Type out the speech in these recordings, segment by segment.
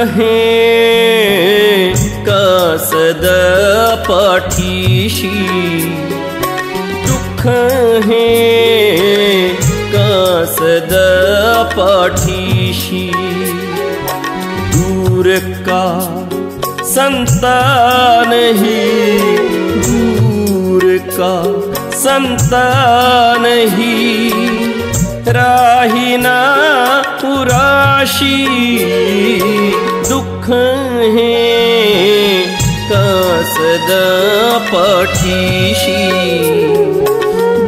हे कसद पाठीशी दुःख हे कसद पाठीशी दूर का संतान ही दूर का संतान ही राहीना पुराशी दुःख हे कसद पाठीशी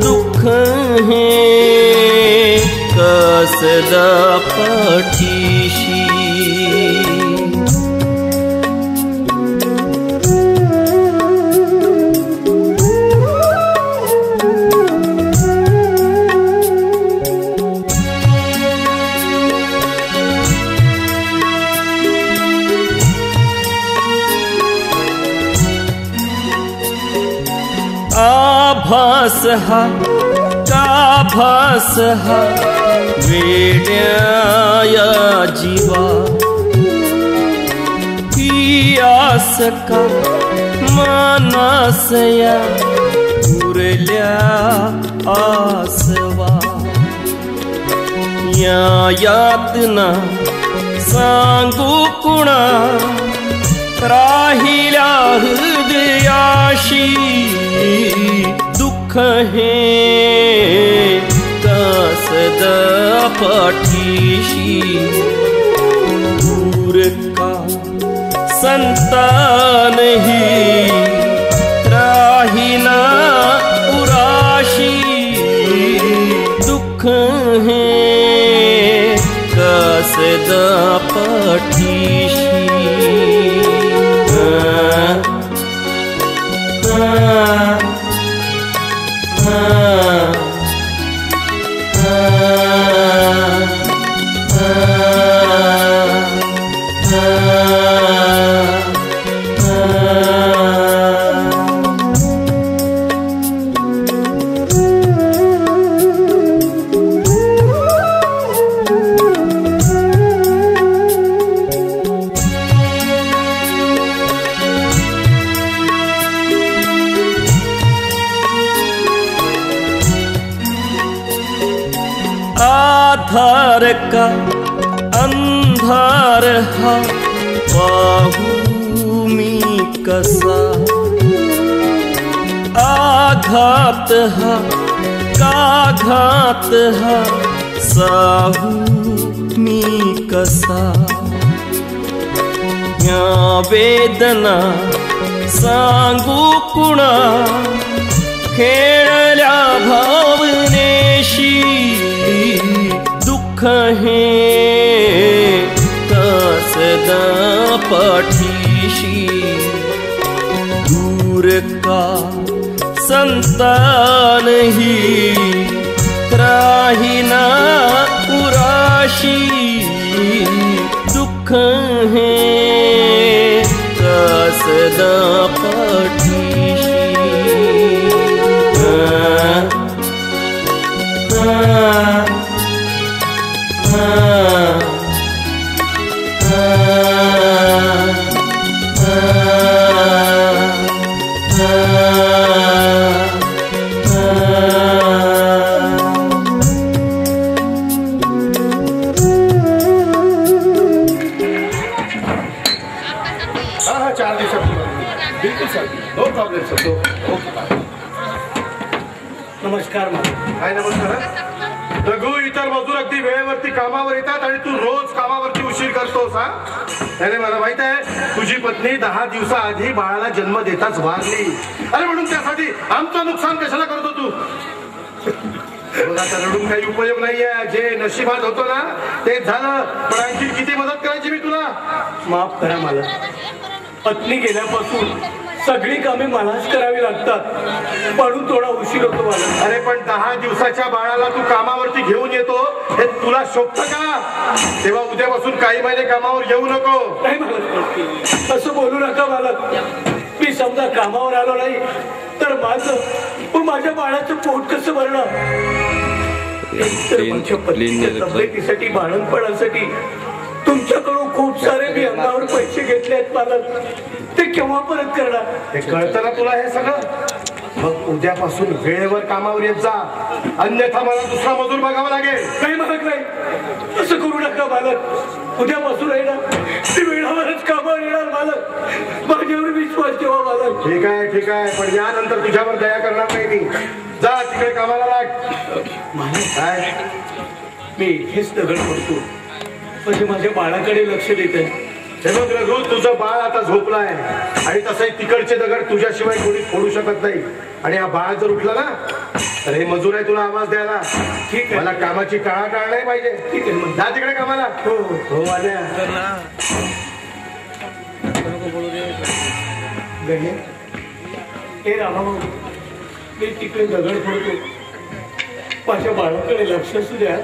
दुःख हे कसद पाठीशी आभास हा का भास हा वेड्या जीवा ही आस का मानसया उरल्या आसवा या यातना सांगू कुणा राहिल्या हृदयाशी दुःख हे कसद पाठीशी दूर का संतान ही राहीना पुराशी दुःख हे कसद पाठीशी आधार का अंधार हा पाहू मी कसा आघात हा का घात हा साहू मी कसा या वेदना सांगू कुणा खेळल्या भावनेशी दुःख हे कसद पाठीशी दूर का संतान ही राहीना पुराशी दुःख हे कसद पाठीशी नमस्कार. काय नमस्कार. रघु इतर मजूर अगदी वेळेवरती कामावर येतात आणि तू रोज कामावरती उशीर करतोस. हा त्याने मला माहित आहे तुझी पत्नी 10 दिवसाआधी बाळाला जन्म देताच वारली. अरे म्हणून त्यासाठी आमचं नुकसान कशाला करतो तू. आता रडून काही उपयोग नाहीये. जे नशिबात होतो ना ते झालं. पण आणखी किती मदत करायची मी तुला. माफ करा मला. पत्नी गेल्यापासून सगळी कामे मलाच करावी लागतात म्हणून थोडा उशीर होतो मला. अरे पण 10 दिवसाच्या बाळाला तू कामावरती घेऊन येतो हे तुला शोभतं का? तेव्हा उद्यापासून काही महिने कामावर येऊ नको. नाही मालक, असं बोलू नका मालक. मी समजा कामावर आलो नाही तर माझ्या बाळाचं पोट कसं भरणार? तब्येतीसाठी बाळणपणासाठी तुमच्याकडून खूप सारे मी अंगावर पैसे घेतले आहेत मालक. ते केव्हा परत करणार? हे कळतं ना तुला हे सगळं? मग उद्यापासून वेळेवर कामावर येत जा, अन्यथा मला दुसरा मजूर बघावा लागेल. नाही मालक, नाही, असं करू नका मालक. उद्यापासून आहे ना ती वेळावरच कामावर येणार मालक. माझ्यावर विश्वास ठेवा मालक. ठीक आहे, ठीक आहे, पण यानंतर तुझ्यावर दया करणार नाही मी. जा तिकडे कामाला लाग. काय मी इथेच दगड पडतो म्हणजे माझ्या बाळाकडे लक्ष देत आहे. हे बघ रघु, तुझं बाळ आता झोपलाय आणि तसंही तिकडचे दगड तुझ्याशिवाय कोणी फोडू शकत नाही. आणि हा बाळ जर उठला ना तर हे मजूर आहे तुला आवाज द्यायला. ठीक आहे, मला कामाची टाळाटाळ नाही पाहिजे. ठीक आहे, मग जा तिकडे कामाला. हो हो आल्या. हे रामा, मी तिकडे दगड फोडतो, माझ्या बाळाकडे लक्ष असू द्या.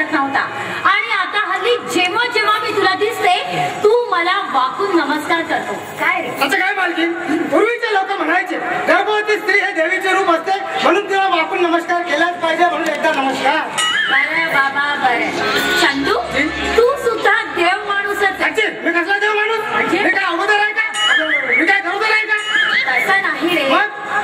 दिसत नव्हता आणि आता हल्ली जेव्हा जेव्हा मी तुला दिसते तू मला वाकून नमस्कार करतो. काय रे असं काय मालकीन? पूर्वीचे लोक म्हणायचे गर्भवती स्त्री हे देवीचे रूप असते म्हणून तिला वाकून नमस्कार केलाच पाहिजे म्हणून एकदा नमस्कार. बरं बाबा बरं. चंदू तू सुद्धा देव माणूसच आहे. मी कसला देव माणूस? मी काय अगोदर आहे का? मी काय खरोदर आहे का? तसं नाही रे.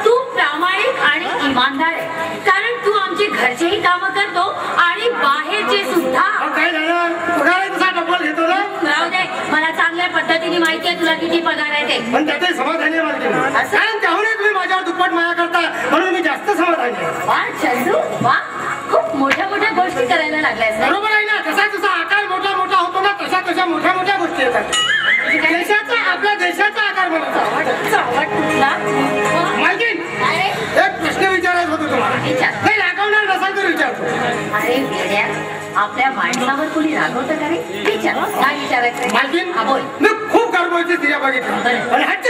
तू प्रामाणिक आणि इमानदार आहे कारण तू आमची घरचेही कामं करतो आणि बाहेरचे सुद्धा. काय झालं? पगार तसा डबल घेतो ना? राहू दे. मला चांगल्या पद्धतीने माहिती आहे तुला किती पगार आहे ते. पण त्याचे समाधानी आहे मालकीन. कारण त्याहून तुम्ही माझ्यावर दुप्पट माया करता म्हणून मी जास्त समाधानी आहे. वा चंदू वा. खूप मोठ्या मोठ्या गोष्टी करायला लागल्यास. बरोबर आहे ना? जसा जसा आकार मोठा मोठा होतो ना तशा तशा मोठ्या मोठ्या गोष्टी येतात. देशाचा आपल्या देशाचा आकार बनवतो. मालकीन एक प्रश्न विचारायचा होतो तुम्हाला. नाही रागवणार नसाल तर विचारतो. अरे वेड्या आपल्या माणसावर कोणी रागवतं का रे? विचार. काय विचारायचं? मालकीन बोल. मी खूप गर्भवती स्त्रिया बघितल्या आणि हट्ट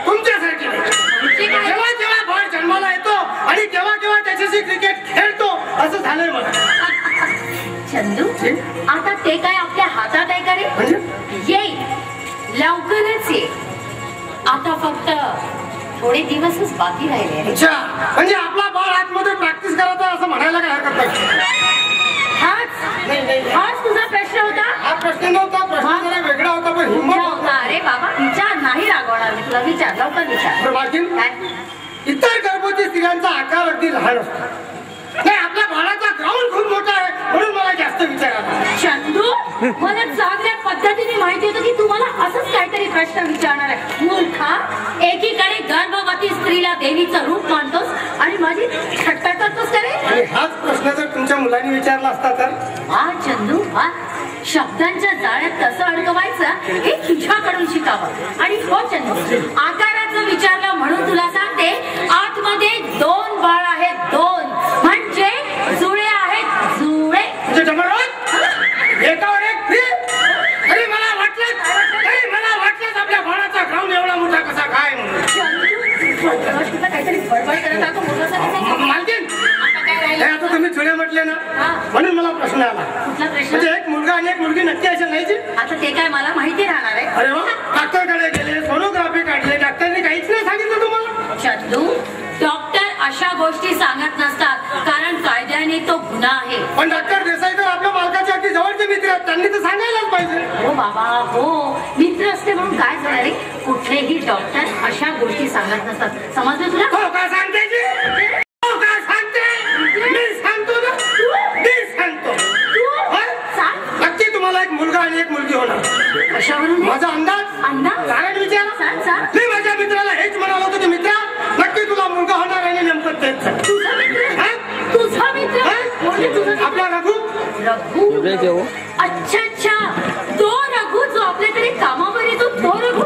तुमच्यासाठी जेव्हा जेव्हा बाळ जन्माला येतो आणि केव्हा केव्हा त्याच्याशी क्रिकेट खेळतो असं झालंय मला. चंदू आता ते काय आपल्या हातात आहे का रे? येईल लवकरच ये. आता फक्त थोडे दिवसच बाकी राहिले. अच्छा म्हणजे आपला बाळ आतमध्ये प्रॅक्टिस करत आहे असं म्हणायला काय हरकत नाही. हाच तुझा प्रश्न होता? हा प्रश्न नव्हता. प्रश्न जरा वेगळा होता पण हिंमत होता. अरे बाबा विचार. नाही रागवणार मी तुला. विचार लवकर विचार. मालकीन इतर गर्भवती स्त्रियांचा आकार अगदी लहान असतो. नाही आपल्या बाळाचा ग्राउंड खूप मोठा आहे म्हणून मला जास्त विचार आला. चंदू मला चांगल्या पद्धतीने माहिती होतं की तू मला असंच काहीतरी प्रश्न विचारणार आहे. मूर्खा. एकीकडे गर्भवती स्त्रीला देवीचं रूप मानतोस आणि माझी थट्टा करतोस का रे? हाच प्रश्न जर तुमच्या मुलांनी विचारला असता तर? वा चंदू वा. शब्दांच्या जाळ्यात कसं अडकवायचं हे तुझ्याकडून शिकावं. आणि हो चंदू आकाराचं विचारलं म्हणून तुला सांगते आतमध्ये 2 बाळ आहेत. 2 म्हणजे जुळे आहेत. जुळे एकावर एक फ्री. तरी मला वाटलं आपल्या बाळाचा ग्राउंड एवढा मोठा कसा काय म्हणून काहीतरी बडबड करत आता. मालकीन आता तुम्ही जुळे म्हटले ना म्हणून मला प्रश्न आला. कुठला प्रश्न? म्हणजे एक मुलगा आणि एक मुलगी नक्की असेल नाही? आता ते काय मला माहिती राहणार आहे? अरे वा. डॉक्टरकडे गेले सोनोग्राफी काढले डॉक्टरने काहीच नाही सांगितलं तुम्हाला? चंदू डॉक्टर अशा गोष्टी सांगत नसतात कारण कायद्याने तो गुन्हा आहे. पण डॉक्टर देसाई तर आपल्या मालकाचे अगदी जवळचे मित्र आहेत. त्यांनी तर सांगायलाच पाहिजे. हो बाबा हो. मित्र असते म्हणून काय झालं रे? कुठलेही डॉक्टर अशा गोष्टी सांगत नसतात. समजलं तुला? हो का सांगते जी? हो का सांगते? मी सांगतो ना. मी सांगतो. नक्की तुम्हाला एक मुलगा आणि एक मुलगी होणार. कशावरून? माझा अंदाज. कारण विचारा. मी माझ्या मित्राला हेच म्हणालो होतो की मित्रा नक्की तुला मुलगा होणार आणि नेमकं तेच. तुझा मित्र आपला रघु. रघु. अच्छा अच्छा. तो रघु जो आपल्याकडे कामावर येतो तो रघु.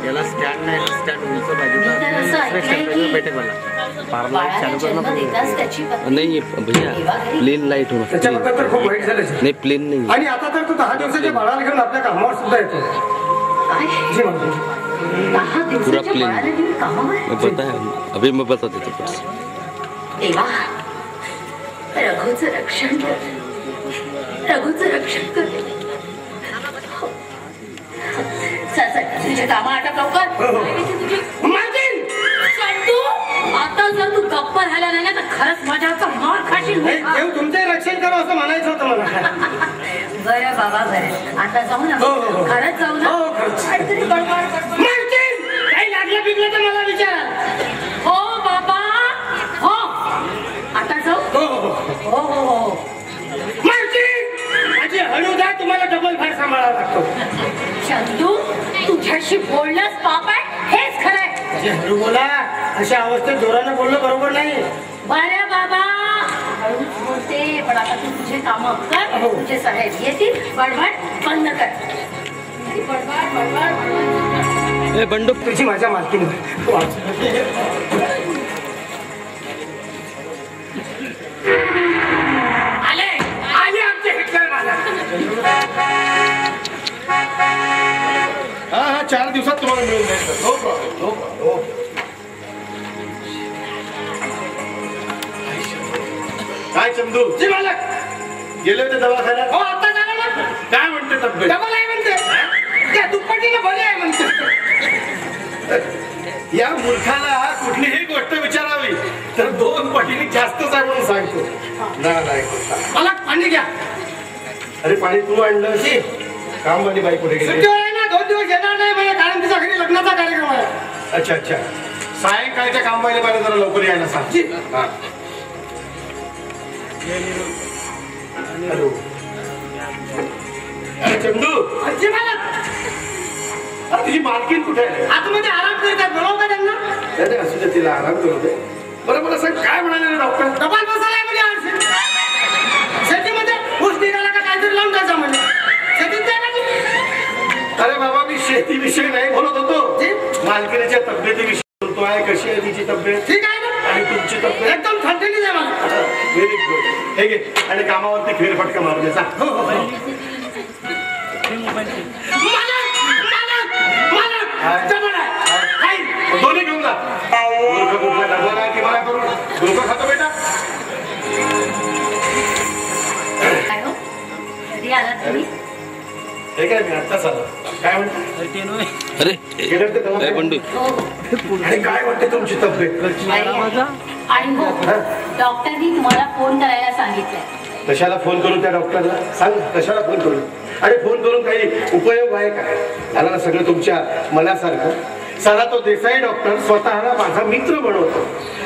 याला स्टँड नाही. स्टँड उंच नाही भैया. प्लेन लाईट होणार. त्याच्याबद्दल तर खूप वाईट झालं. नाही प्लेन नाही. आणि आता तर तू 10 दिवसाच्या बाळाला घेऊन आपल्या कामावर सुद्धा येतो. जी म्हणतो 10 दिवसाच्या बाळाला घेऊन कामावर? पता है अभी मैं बता देता हूँ. देवा रघुचं रक्षण कर. रघुचं रक्षण कर. तुझे काम आटप लवकर. आता जर तू गप्प झाला नाही ना तर खरंच माझ्याचा मार खाशील. देव तुमचे रक्षण करो असं म्हणायचं होतं मला. बरं बाबा बरं. आता जाऊ ना. खरंच जाऊ ना. काहीतरी बडबड. काही लागलं बिगलं तर मला विचारा. हो बाबा हो. आता जाऊ. हो हो हो. माझी हळूदा तुम्हाला डबल फार सांभाळावा लागतो. चंदू तुझ्याशी बोलणंच पाप आहे हेच खरंय. हळू बोला. अशा अवस्थेत जोरानं बोलणं बरोबर नाही. बरं बाबा हळूच बोलते पण आता तू तुझे काम कर. तुझे साहेब येतील. बडबड बंद कर. बडबड बडबड. बंडू तुझी माझ्या मालकीने आले आले आमचे हिटलर माझा. हा 4 दिवसात तुम्हाला मिळून जाईल. No problem. No problem. काय चंदू? जी मालक. गेले होते दवाखान्यात? हो आता झालं ना. काय म्हणते तब्येत? डबल आहे म्हणते. त्या दुप्पटीला बरी आहे म्हणते. या मूर्खाला कुठलीही गोष्ट विचारावी तर 2 पटीने जास्तच आहे म्हणून सांगतो. मला पाणी घ्या. अरे पाणी तू आणलं की कामवाली बाई कुठे गेली? सुट्टीवर आहे ना, 2 दिवस येणार नाही म्हणजे कारण तिच्या घरी लग्नाचा कार्यक्रम आहे. अच्छा अच्छा. सायंकाळच्या कामवाली बाईला जरा लवकर यायला सांग. हा. हॅलो. अरे चंदू, जी मालक. तुझी मालकीण कुठे आहे? आतमध्ये आराम करतात, बोलाव का त्यांना? त्याने असू दे, तिला आराम करू दे. बरं मला सांग काय म्हणाले डॉक्टर? डबल बसायला म्हणजे आरसे. शेतीमध्ये ऊस निघाला का काहीतरी लावून द्यायचा म्हणजे. शेतीत जायला की. अरे बाबा मी शेतीविषयी नाही बोलत होतो. मालकीणीच्या तब्येतीविषयी बोलतोय. कशी आहे तिची तब्येत? ठीक आहे ना. आणि तुमची तब्येत? एकदम ठणठणीत आहे मला. Very good. हे घे आणि कामावरती फेरफटका मारू द्याचा. दोन्ही घेऊन जा. मूर्ख कुठला डबा काय की मला करून डोकं खातो बेटा. काय हो? कधी आलात तुम्ही? हे काय मी आत्ताच आलो. काय म्हणते? गेलं ते दवाखान्यात? हो. आणि काय म्हणते तुमची तब्येत? आणि हो, डॉक्टरनी तुम्हाला फोन करायला सांगितलंय. कशाला फोन करू त्या डॉक्टरला? सांग कशाला फोन करू? आणि फोन करून काही उपयोग आहे का? झाला ना सगळं तुमच्या मनासारखं. साधा तो देसाई डॉक्टर स्वतःला माझा मित्र बनवतो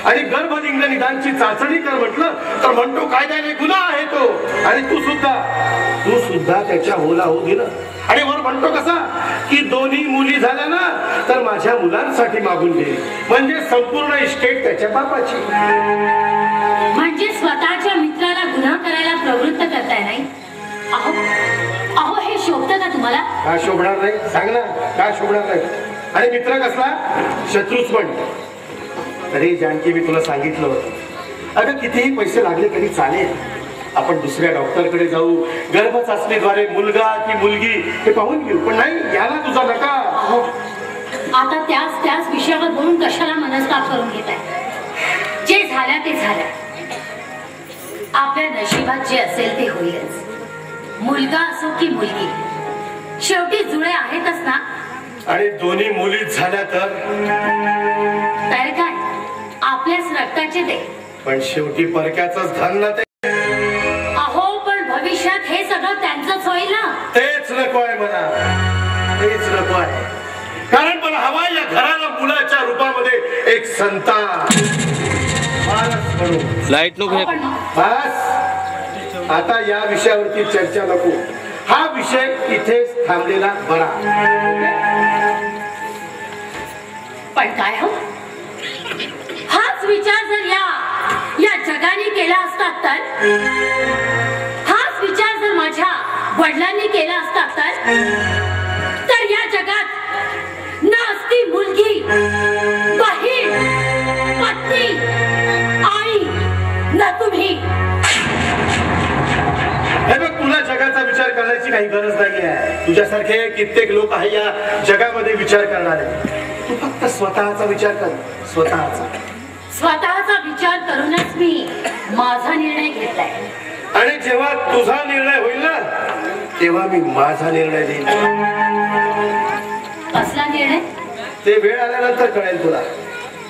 आणि गर्भलिंग निदानची चाचणी कर म्हटलं तर म्हणतो कायद्याने गुन्हा आहे तो. आणि तू सुद्धा त्याच्या होला होऊ दिलं. आणि वर म्हणतो कसा की 2 मुली झाल्या ना तर माझ्या मुलांसाठी मागून घे. म्हणजे संपूर्ण इस्टेट त्याच्या बापाची. म्हणजे स्वतःच्या मित्राला गुन्हा करायला प्रवृत्त करताय नाही? अहो अहो हे शोभतं का तुम्हाला? का शोभणार नाही? सांग ना का शोभणार नाही? आणि मित्र कसला? शत्रूच पण. अरे जानकी मी तुला सांगितलं होतं अगं कितीही पैसे लागले तरी चालेल. आपण दुसऱ्या डॉक्टरकडे जाऊ. गर्भ चाचणीद्वारे मुलगा की मुलगी हे पाहून घेऊ. पण नाही याला तुझा नका. अहो आता त्याच विषयावर बोलून कशाला मनस्ताप करून घेताय? जे झाल्या ते झाल्या. आपल्या नशिबात जे असेल ते होईलच. मुलगा असो की मुलगी शेवटी जुळे आहेतच ना. आणि 2 मुलीच झाल्या तर काय आपल्याच रक्ताचे ते. पण शेवटी परक्याचंच धन ना ते. अहो पण भविष्यात हे सगळं त्यांचंच होईल ना. तेच नको आहे मला. तेच नको आहे. कारण मला हवा या घराला मुलाच्या रूपामध्ये एक संतान. लाईट नको. बस आता या विषयावरती चर्चा नको. हा विषय इथेच थांबलेला बरा. पण काय हो हाच विचार जर या जगाने केला असता तर, हाच विचार जर माझ्या वडिलांनी केला असता तर या जगात ना असती मुलगी, बहीण, पत्नी, आई, ना तुम्ही. हे बघ तुला जगाचा विचार करण्याची काही गरज नाही आहे. तुझ्यासारखे कित्येक लोक आहे या जगामध्ये विचार करणारे. तू फक्त स्वतःचा विचार कर. स्वतःचा विचार करूनच मी माझा निर्णय घेतलाय. आणि जेव्हा तुझा निर्णय होईल ना तेव्हा मी माझा निर्णय देईन. कसला निर्णय? ते वेळ आल्यानंतर कळेल तुला.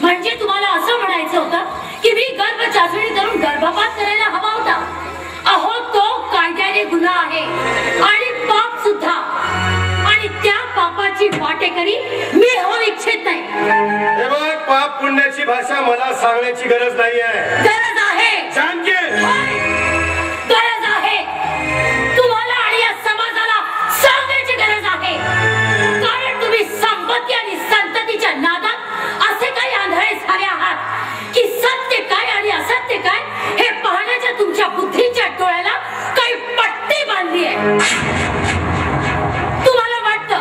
म्हणजे तुम्हाला असं म्हणायचं होतं की मी गर्भ चाचणी करून गर्भपात करायला हवा होता? अहो तो कायद्याने गुन्हा आहे आणि पाप सुद्धा. आणि त्या पापाची वाटेकरी मी होऊ इच्छित नाही. हे बघ पाप पुण्याची भाषा मला सांगण्याची गरज नाही आहे. गरज आहे जानकी. गरज आहे. तुम्हाला आणि या समाजाला सांगण्याची गरज आहे. कारण तुम्ही संपत्ती आणि संततीच्या नादात असे काही आंधळे झाले आहात की सत्य काय आणि असत्य काय हे पाहण्याच्या तुमच्या बुद्धीच्या डोळ्याला काही पट्टी बांधली आहे. तुम्हाला वाटतं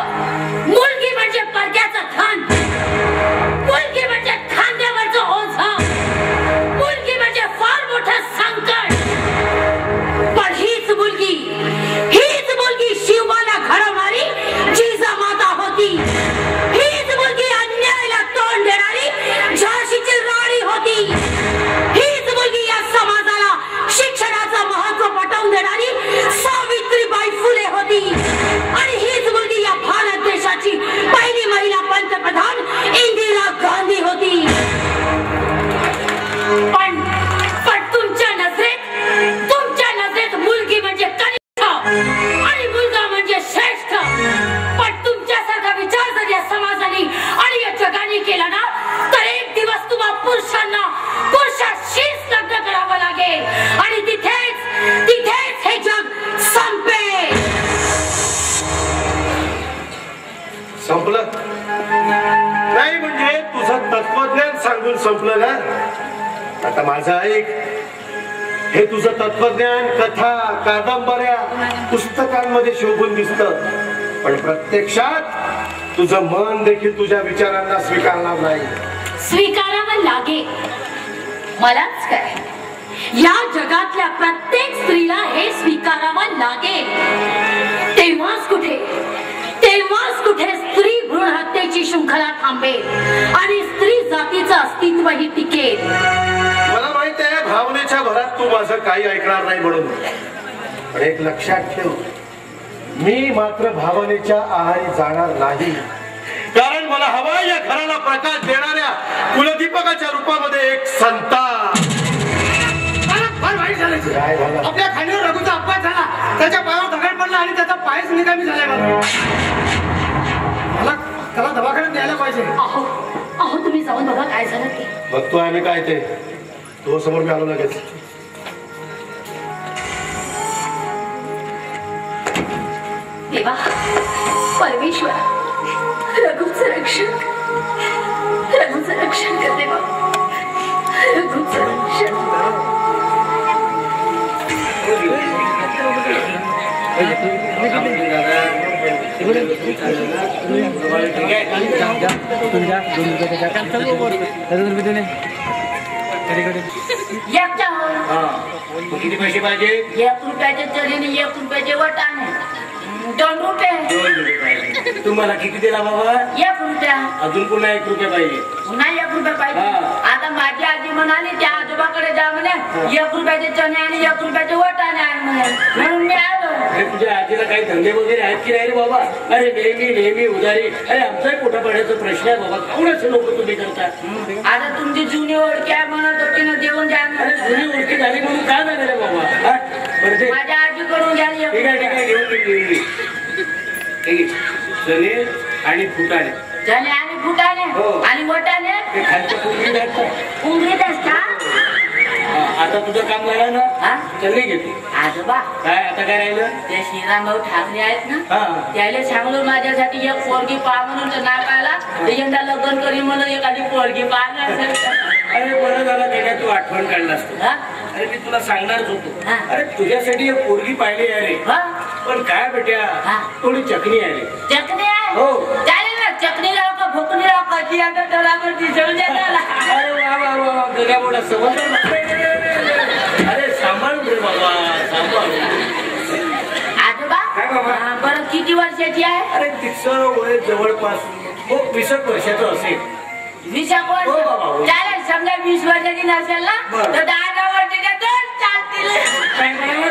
मुलगी म्हणजे परक्याचं धन, मुलगी म्हणजे खांद्यावरचं ओझं, मुलगी म्हणजे फार मोठं संकट. म्हणजे श्रेष्ठ. पण तुमच्यासारखा विचार जर या समाजाने आणि या जगाने केला ना तर एक दिवस तुम्हा पुरुषाशीच लग्न करावं लागेल आणि तिथेच हे जग संपेल. संपलं नाही म्हणजे तुझं तत्वज्ञान सांगून संपलं ना. आता माझं ऐक, हे तुझं तत्वज्ञान कथा कादंबऱ्या पुस्तकांमध्ये शोभून दिसतं, पण प्रत्यक्षात तुझं मन देखील तुझ्या विचारांना स्वीकारणार नाही. स्वीकारावं लागेल. मलाच काय, या जगातल्या प्रत्येक स्त्रीला हे स्वीकारावं लागेल. तेव्हाच कुठे स्त्री भ्रूण हत्येची शृंखला थांबेल आणि स्त्री जातीचं अस्तित्वही टिकेल. मला माहित आहे भावनेच्या भरात तू माझं काही ऐकणार नाही म्हणून, पण एक लक्षात ठेव, मी मात्र भावनेच्या आहारी जाणार नाही. कारण मला हवा या घराला प्रकाश देणाऱ्या कुलदीपकाच्या रूपामध्ये एक संतान. फार वाईट झालं. काय झालं? आपल्या खांद्यावर रघुचा अपघात झाला, त्याच्या पायावर दगड पडला आणि त्याचा पायच निकामी झालाय. मला त्याला दवाखान्यात न्यायला पाहिजे. अहो तुम्ही जाऊन बघा काय झालं ते. बघतो आम्ही काय ते. तो समोर मी आलो लगेच. देवा परमेश्वर, रघुचं रक्षण कर देवा, रघुचं रक्षण. किती पैसे पाहिजे? 1 रुपयाचे चरीने 1 रुपयाचे वाटाणे. 2 रुपये. तुम्हाला किती दिला बाबा? 1 रुपया. अजून पुन्हा 1 रुपया पाहिजे. पुन्हा 1 रुपया पाहिजे. आता माझी आजी म्हणाली त्या आजोबाकडे जा म्हणे, 1 रुपयाचे चणे आणि 1 रुपयाचे वाटाणे आण म्हणे, म्हणून मी आलो. अरे तुझ्या आजीला काही धंदे वगैरे आहेत की नाही रे बाबा? अरे नेहमी उधारी. अरे आमचाही पोटा पाण्याचा प्रश्न आहे बाबा. कोणाचे लोक तुम्ही करता? आता तुमची जुनी ओळखी आहे म्हणत होती ना, देऊन द्या. अरे जुनी ओळखी झाली म्हणून काय झालं रे बाबा? माझ्या आजी करून घ्या. ठीक आहे घेऊन चणे आणि फुटाणे. चणे आणि फुटाणे आणि वटाणे ते खालच्या पुंगरीत असतात. पुंगरीत असतात. आता तुझं काम झालं ना, चणे घेते. आजोबा काय आता काय राहिलं? ते श्रीरामभाऊ ठाकरे आहेत ना, त्याला सांगलो माझ्यासाठी एक पोरगी पहा म्हणून तर नाही पाहिला. यंदा लग्न करी म्हणून एखादी पोरगी पाहा. अरे बरं झालं त्याला तू आठवण काढलास. अरे मी तुला सांगणारच होतो. अरे तुझ्यासाठी एक पोरगी पाहिली अरे, पण काय बेट्या थोडी चकणी आहे. चकणी आहे? हो चालेल ना. चकणी राव का भोकणी राव का ती आता तळावर दिसळून द्यायला. अरे वा गड्या मोठा समज. अरे सांभाळून रे बाबा, सांभाळून. आजोबा काय बाबा? बरं किती वर्षाची आहे? अरे तिचं वय जवळपास 20 वर्षाचं असेल. 20 वर्ष? हो बाबा. चालेल. समजा 20 वर्षाची नसेल ना तर 10 वर्षाच्या 2 चालतील. काय करायला?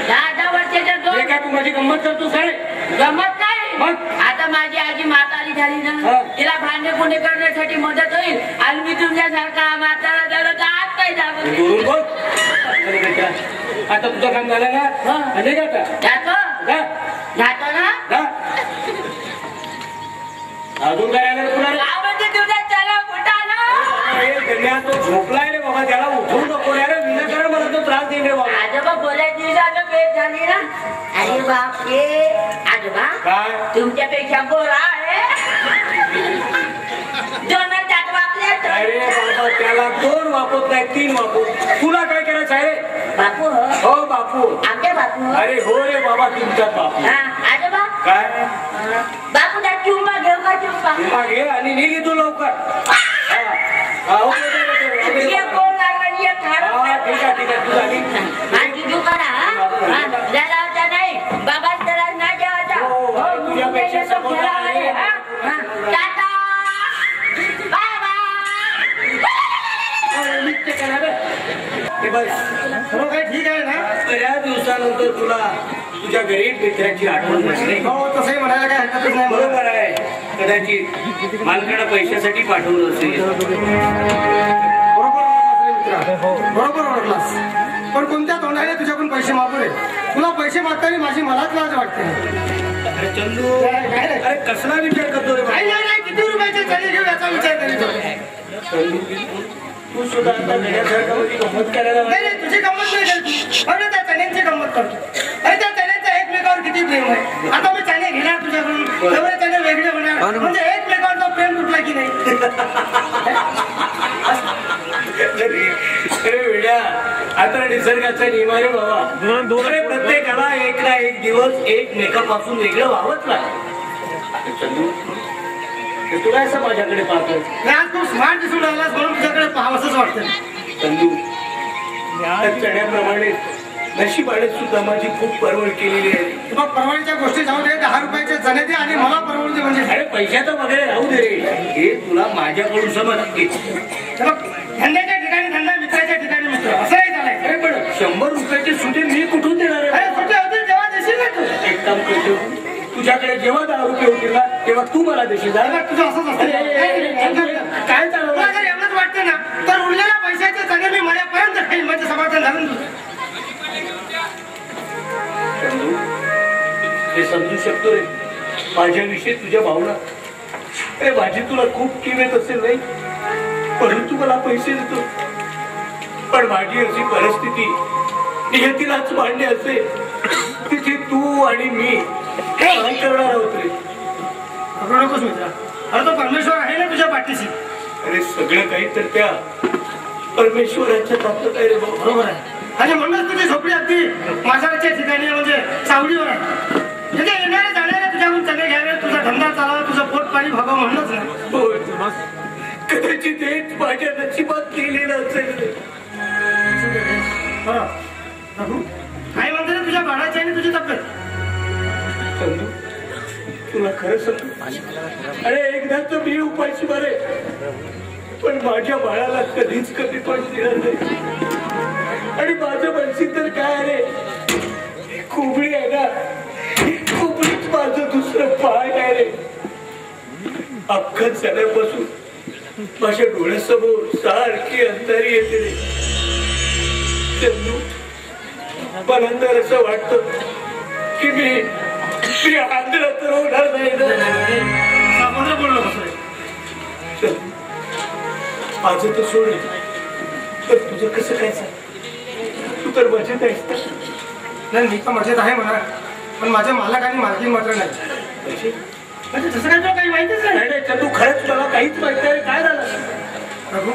10 वर्षाच्या 2. काय तू माझी गंमत करतो सारे? गमत नाही. मग? आता माझी आजी म्हातारी झाली ना, तिला भांडे कुंडे करण्यासाठी मदत होईल आणि मी तुमच्यासारखा म्हातारा झालं तर आज काय झालं. बोलून बोल. अरे बेटा आता तुझं काम झालं ना, म्हणजे का जातो ना. अजून काय राहिलं तुला? म्हणजे तुझा चला फुटाणा. तो झोपलाय रे बाबा, त्याला उठवू नको रे. विनाकारण मला तो त्रास देईल रे बाबा. आजोबा बोलायची भेट झाली ना. अरे बापरे आजोबा काय तुमच्यापेक्षा गोरा आहे. 2 त्यात वापले. अरे बाबा त्याला 2 वापरत नाही 3 वापर. तुला काय करायचं आहे रे? बापू हो बापू. आमचे बापू. अरे हो रे बाबा तुमचा बापू. आजोबा काय बापूला चुंबा घेऊ का? चुंबा घे आणि निघ तू लवकर. ठीक आहे तुझा माझी दुकाना जरा नाही बाबा जरा नाही जेवायचा. तुझ्यापेक्षा समोर टाटा बाय बाय. सर्व काही ठीक आहे ना? बऱ्याच दिवसानंतर तुला तुझ्या घरी मित्राची आठवण झाली. हो तसंही म्हणायला काय हरकतच नाही. बरोबर आहे. कदाचित मालकडे पैशासाठी पाठवलं असेल. बरोबर ओळखलास. पण कोणत्या तोंडाने तुझ्याकडून पैसे मागू रे? तुला पैसे मागताना माझी मलाच लाज वाटते. अरे चंदू अरे कसला विचार करतो रे नाही किती रुपयाचे चणे घेऊ याचा विचार करीत चंदू तू सुद्धा आता घेण्यासारखा गंमत करायला नाही तुझी गंमत नाही करतो पण त्या चण्यांची गंमत करतो अरे त्या चण्याचा एकमेकावर किती प्रेम आहे आता मी चणे घेणार तुझ्याकडून तेवढे चणे वेगळे होणार म्हणजे एकमेकावरचा प्रेम तुटला की नाही अरे वेड्या आता निसर्गाचा नियम आहे बाबा प्रत्येकाला एक ना एक दिवस एकमेकापासून वेगळं व्हावंच लागतं चंदू तुला असं माझ्याकडे पाहतोय आज तू स्मार्ट दिसून राहिलास म्हणून तुझ्याकडे पाहावंसंच वाटतं चंदू चण्याप्रमाणे नशिबाने सुद्धा माझी खूप परवड केलेली आहे मग परवडीच्या गोष्टी जाऊ दे 10 रुपयाचे चणे दे आणि मला परवड दे म्हणजे अरे पैशाचं वगैरे राहू दे रे हे तुला माझ्याकडून समज धंद्याच्या ठिकाणी धंदा मित्राच्या ठिकाणी मित्र असंही चालायचं अरे पण 100 रुपयाचे सुटे मी कुठून देणार अरे आहे सुट्टे होतील तेव्हा देशील ना तू एक काम करतो तुझ्याकडे जेव्हा 10 रुपये होतील ना तेव्हा तू मला देशील जा. अरे तुझं असंच असतं काय चालू तुला जर एवढंच वाटतं ना तर उरलेल्या पैशाचे चणे मी मर्यापर्यंत खाईल म्हणजे समाधान झालं तुझं हे समजू शकतो रे माझ्याविषयी तुझ्या भावना अरे माझी तुला खूप किंमत असेल नाही परंतु मला पैसे देतो पण माझी अशी परिस्थिती नियतीलाच मांडली असेल तिथे तू आणि मी काय करणार आहोत रे अगं नकोस मित्रा अरे तो परमेश्वर आहे ना तुझ्या पाठीशी अरे सगळं काही तर त्या परमेश्वराच्या ताब्यात आहे रे भाऊ बरोबर आहे आणि म्हणूनच तुझी झोपडी अगदी माझ्याच्या ठिकाणी म्हणजे सावलीवर आहे म्हणजे येणारे जाणारे तुझ्याकडून चणे घ्यावे तुझा धंदा चालावा तुझं पोट पाणी भागावं म्हणूनच नाही होय. कदाचित हेच माझ्या नशिबात लिहिलेलं असेल रे बरं प्रभू काय म्हणते रे तुझ्या बाळाची आणि तुझी तब्येत चंदू तुला खरं सांगतो अरे एकदा तर मी उपायची बरे पण माझ्या बाळाला कधीच कमी पण दिलं नाही आणि माझं म्हणशील तर काय रे कोबळी आहे ना कोबळीच माझं दुसरं पाय आहे रे अपघात झाल्यापासून माझ्या डोळ्यासमोर सारखी अंधारी येते रे चंदू मला तर असं वाटतं की मी आंध्र तर होणार नाही सापत्र बोललो कसं माझं तर सोड तर तुझं कसं काय सांग तू तर मजेत आहेस नाही मी तर मजेत आहे म्हणा पण माझ्या मालक आणि मालकीन मात्र नाही म्हणजे तसं काय तुला काही माहितीच नाही तू खरंच मला काहीच माहित नाही काय झालं प्रभू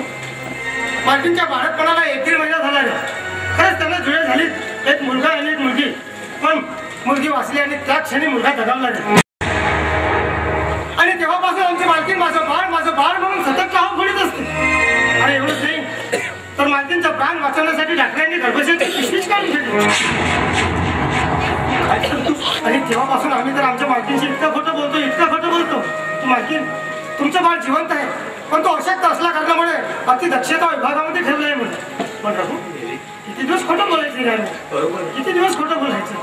मालकीनच्या बाळकपणाला 1-1.5 महिना झाला नाही खरंच त्यांना जुळे झालीत एक मुलगा आणि एक मुलगी पण मुलगी वाचली आणि त्या क्षणी मुलगा दगावला नाही आणि तेव्हापासून आमची मालकीन माझं बाळ म्हणून सतत नाव खोलीत असते आणि एवढंच नाही तर मालकीनचा प्राण वाचवण्यासाठी डॉक्टरांनी गर्भशयची पिशवीच काढून घेतली आणि तेव्हापासून आम्ही तर आमच्या मालकीनशी इतकं खोटं बोलतो मालकीन तुमचं बाळ जिवंत आहे पण तो अशक्त असल्या कारणामुळे अति दक्षता विभागामध्ये ठेवलं आहे पण प्रभू किती दिवस खोटं बोलायचं नाही बरोबर किती दिवस खोटं बोलायचं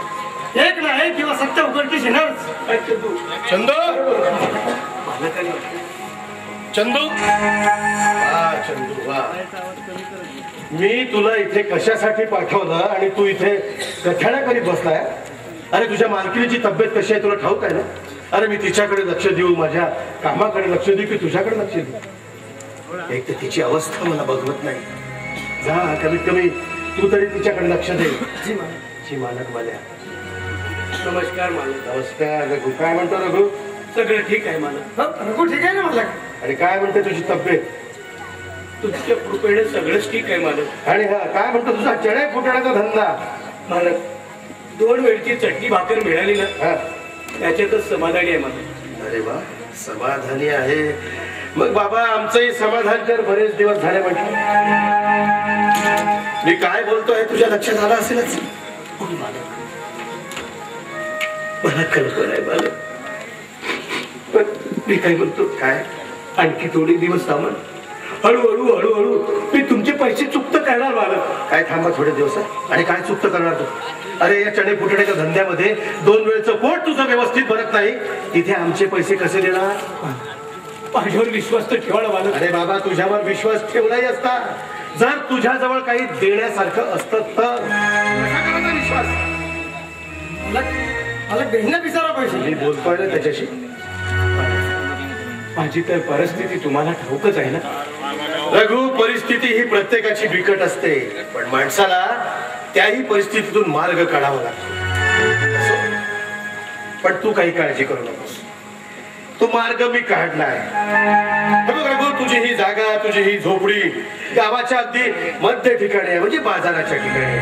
एक ना एक दिवस सत्य उघडकीस येणारच चंदू चंदू चंदू वा मी तुला इथे कशासाठी पाठवलं आणि तू इथे कथाणा करीत बसलाय अरे तुझ्या मालकिनीची तब्येत कशी आहे तुला ठाऊक आहे ना अरे मी तिच्याकडे लक्ष देऊ माझ्या कामाकडे लक्ष देऊ की तुझ्याकडे लक्ष देऊ एक तर तिची अवस्था मला बघवत नाही जा कमीत कमी तू तरी तिच्याकडे लक्ष दे जी मालक मला नमस्कार मालक नमस्कार रघु काय म्हणतो रघु सगळं ठीक आहे मला रघु ठीक आहे ना मला आणि काय म्हणते तुझी तब्येत तुझ्या कृपेने सगळंच ठीक आहे मालक आणि हा काय म्हणतो तुझा चणे फुटण्याचा धंदा मालक 2 वेळची चटणी भाकर मिळाली ना हा त्याच्यातच समाधानी आहे मला अरे वा समाधानी आहे मग बाबा आमचंही समाधान कर बरेच दिवस झाले म्हटलं मी काय बोलतोय तुझ्या लक्षात आलं असेलच मला कल्पना आहे मालक पण मी काय म्हणतो काय आणखी थोडे दिवस थांबा हळूहळू मी तुमचे पैसे चुकत करणार मालक काय थांबा थोडे दिवस आणि काय चुकतं करणार तू अरे या चणे फुटण्याच्या धंद्यामध्ये 2 वेळचं पोट तुझं व्यवस्थित भरत नाही इथे आमचे पैसे कसे देणार माझ्यावर विश्वास तर ठेवायला मालक अरे बाबा तुझ्यावर विश्वास ठेवलाही असता जर तुझ्याजवळ काही देण्यासारखं असतं तर विश्वास मला घेणं विचारा पाहिजे. मी बोलतोय ना त्याच्याशी. माझी तर परिस्थिती तुम्हाला ठाऊकच आहे ना. रघु, परिस्थिती ही प्रत्येकाची बिकट असते, पण माणसाला त्याही परिस्थितीतून मार्ग काढावा लागतो. पण तू काही काळजी करू नकोस, तो मार्ग मी काढलाय. रघु, तुझी ही जागा, तुझी ही झोपडी गावाच्या अगदी मध्य ठिकाणी आहे, म्हणजे बाजाराच्या ठिकाणी आहे.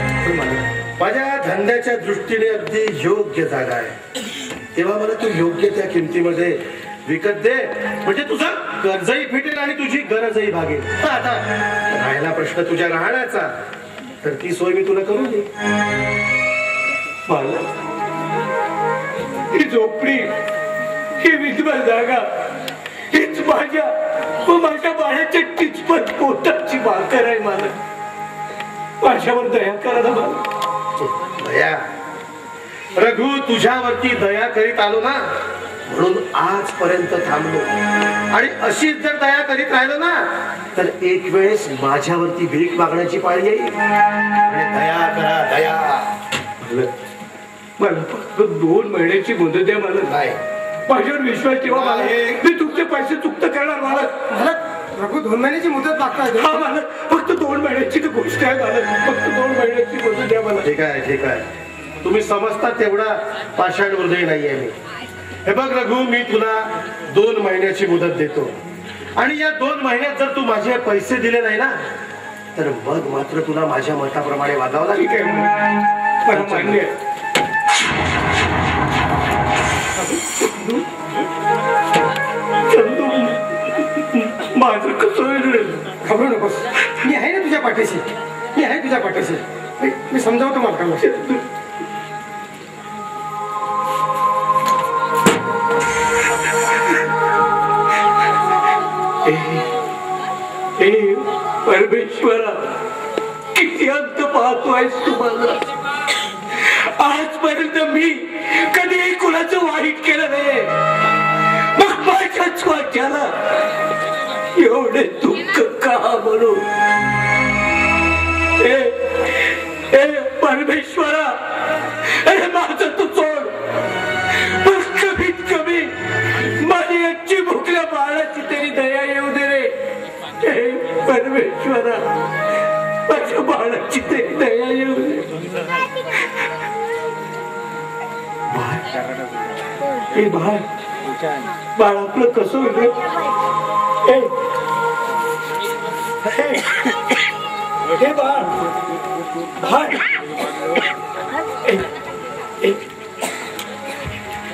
माझ्या धंद्याच्या दृष्टीने अगदी योग्य जागा आहे. तेव्हा मला तू योग्य त्या किमतीमध्ये विकत दे, म्हणजे तुझा कर्जही फिटेल आणि तुझी गरजही भागेल. आता राहिला प्रश्न तुझ्या राहण्याचा, तर ती सोय मी तुला करून दे. मला ही झोपडी, ही विधवा जागा, हीच माझ्या व माझ्या बाळाच्या टिचपट पोटाची भाकर आहे. मला माझ्यावर दया करा ना. मला दया? रघु, तुझ्यावरती दया करीत आलो ना, म्हणून आजपर्यंत थांबलो. आणि अशीच जर दया करीत राहिलो ना, तर एक वेळेस माझ्यावरती भीक मागण्याची पाळी येईल. आणि दया करा, दया. मला फक्त 2 महिन्याची मुदत द्या. मला नाही, माझ्यावर विश्वास ठेवा. मला मी तुमचे पैसे चुकत करणार. मला रघु 2 महिन्याची मुदत मागताय. हा, मला फक्त 2 महिन्याची गोष्ट आहे. मला फक्त 2 महिन्याची मुदत द्या. मला ठीक आहे, ठीक आहे. तुम्ही समजता तेवढा पाषाण हृदय नाहीये मी. हे बघ रघु, मी तुला 2 महिन्याची मुदत देतो, आणि या 2 महिन्यात जर तू माझे पैसे दिले नाही ना, तर मग मात्र तुला माझ्या मताप्रमाणे वागावं लागेल. ठीक आहे, मला मान्य आहे. माझं कसं होईल? घाबरू नकोस, मी आहे ना तुझ्या पाठीशी. मी आहे तुझ्या पाठीशी. मी समजावतो मालकाला. परमेश्वरा, किती अंत पाहतोय तुम्हाला. आजपर्यंत मी कधीही कुणाचं वाईट केलं नाही, मग माझ्याच वाट्याला एवढे दुःख का म्हणून? परमेश्वरा, अरे माझं तू सोड, पण कमीत कमी माझी एकची भुकल्या बाळाची तरी दया येऊ दे रे. परमेश्वरा, माझ्या बाळाची तरी दया येऊ दे. हे बाळ, बाळ आपलं कसं होईल? हे बाळ, बाळ,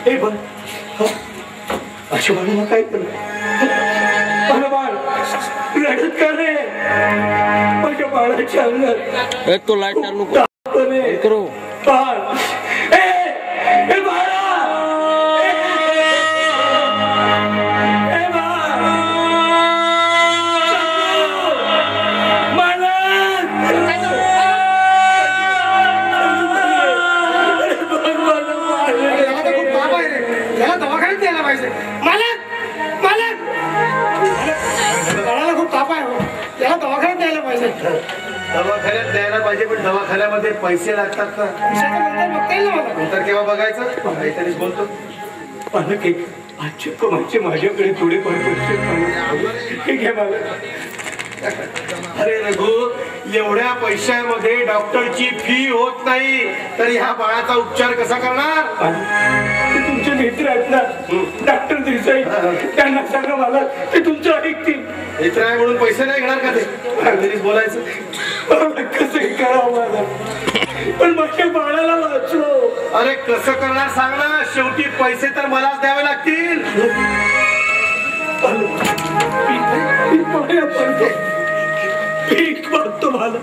हे बाळ, अशा बाळाला काय केलं? बाळ रडत का रे? माझ्या बाळाच्या अंगात तो लाईट चालू करू. बाळ, दवाखान्यात द्यायला पाहिजे, पण दवाखान्यामध्ये पैसे लागतात ना. नंतर केव्हा बघायचं? काहीतरीच बोलतो. पालक एक आजच्या कमाईचे माझ्याकडे थोडेफार पैसे घ्या मला. अरे रघु, एवढ्या पैशामध्ये डॉक्टरची फी होत नाही, तर ह्या बाळाचा उपचार कसा करणार? ते तुमचे मित्र आहेत ना, डॉक्टर देसाई, त्यांना सांगा मला, ते तुमचं ऐकतील. मित्र आहे म्हणून पैसे नाही घेणार का? ते काहीतरीच बोलायचं. कसं करावं मला, पण माझ्या बाळाला वाचव. अरे कसं करणार सांग ना. शेवटी पैसे तर मलाच द्यावे लागतील. भीक मागतो, मला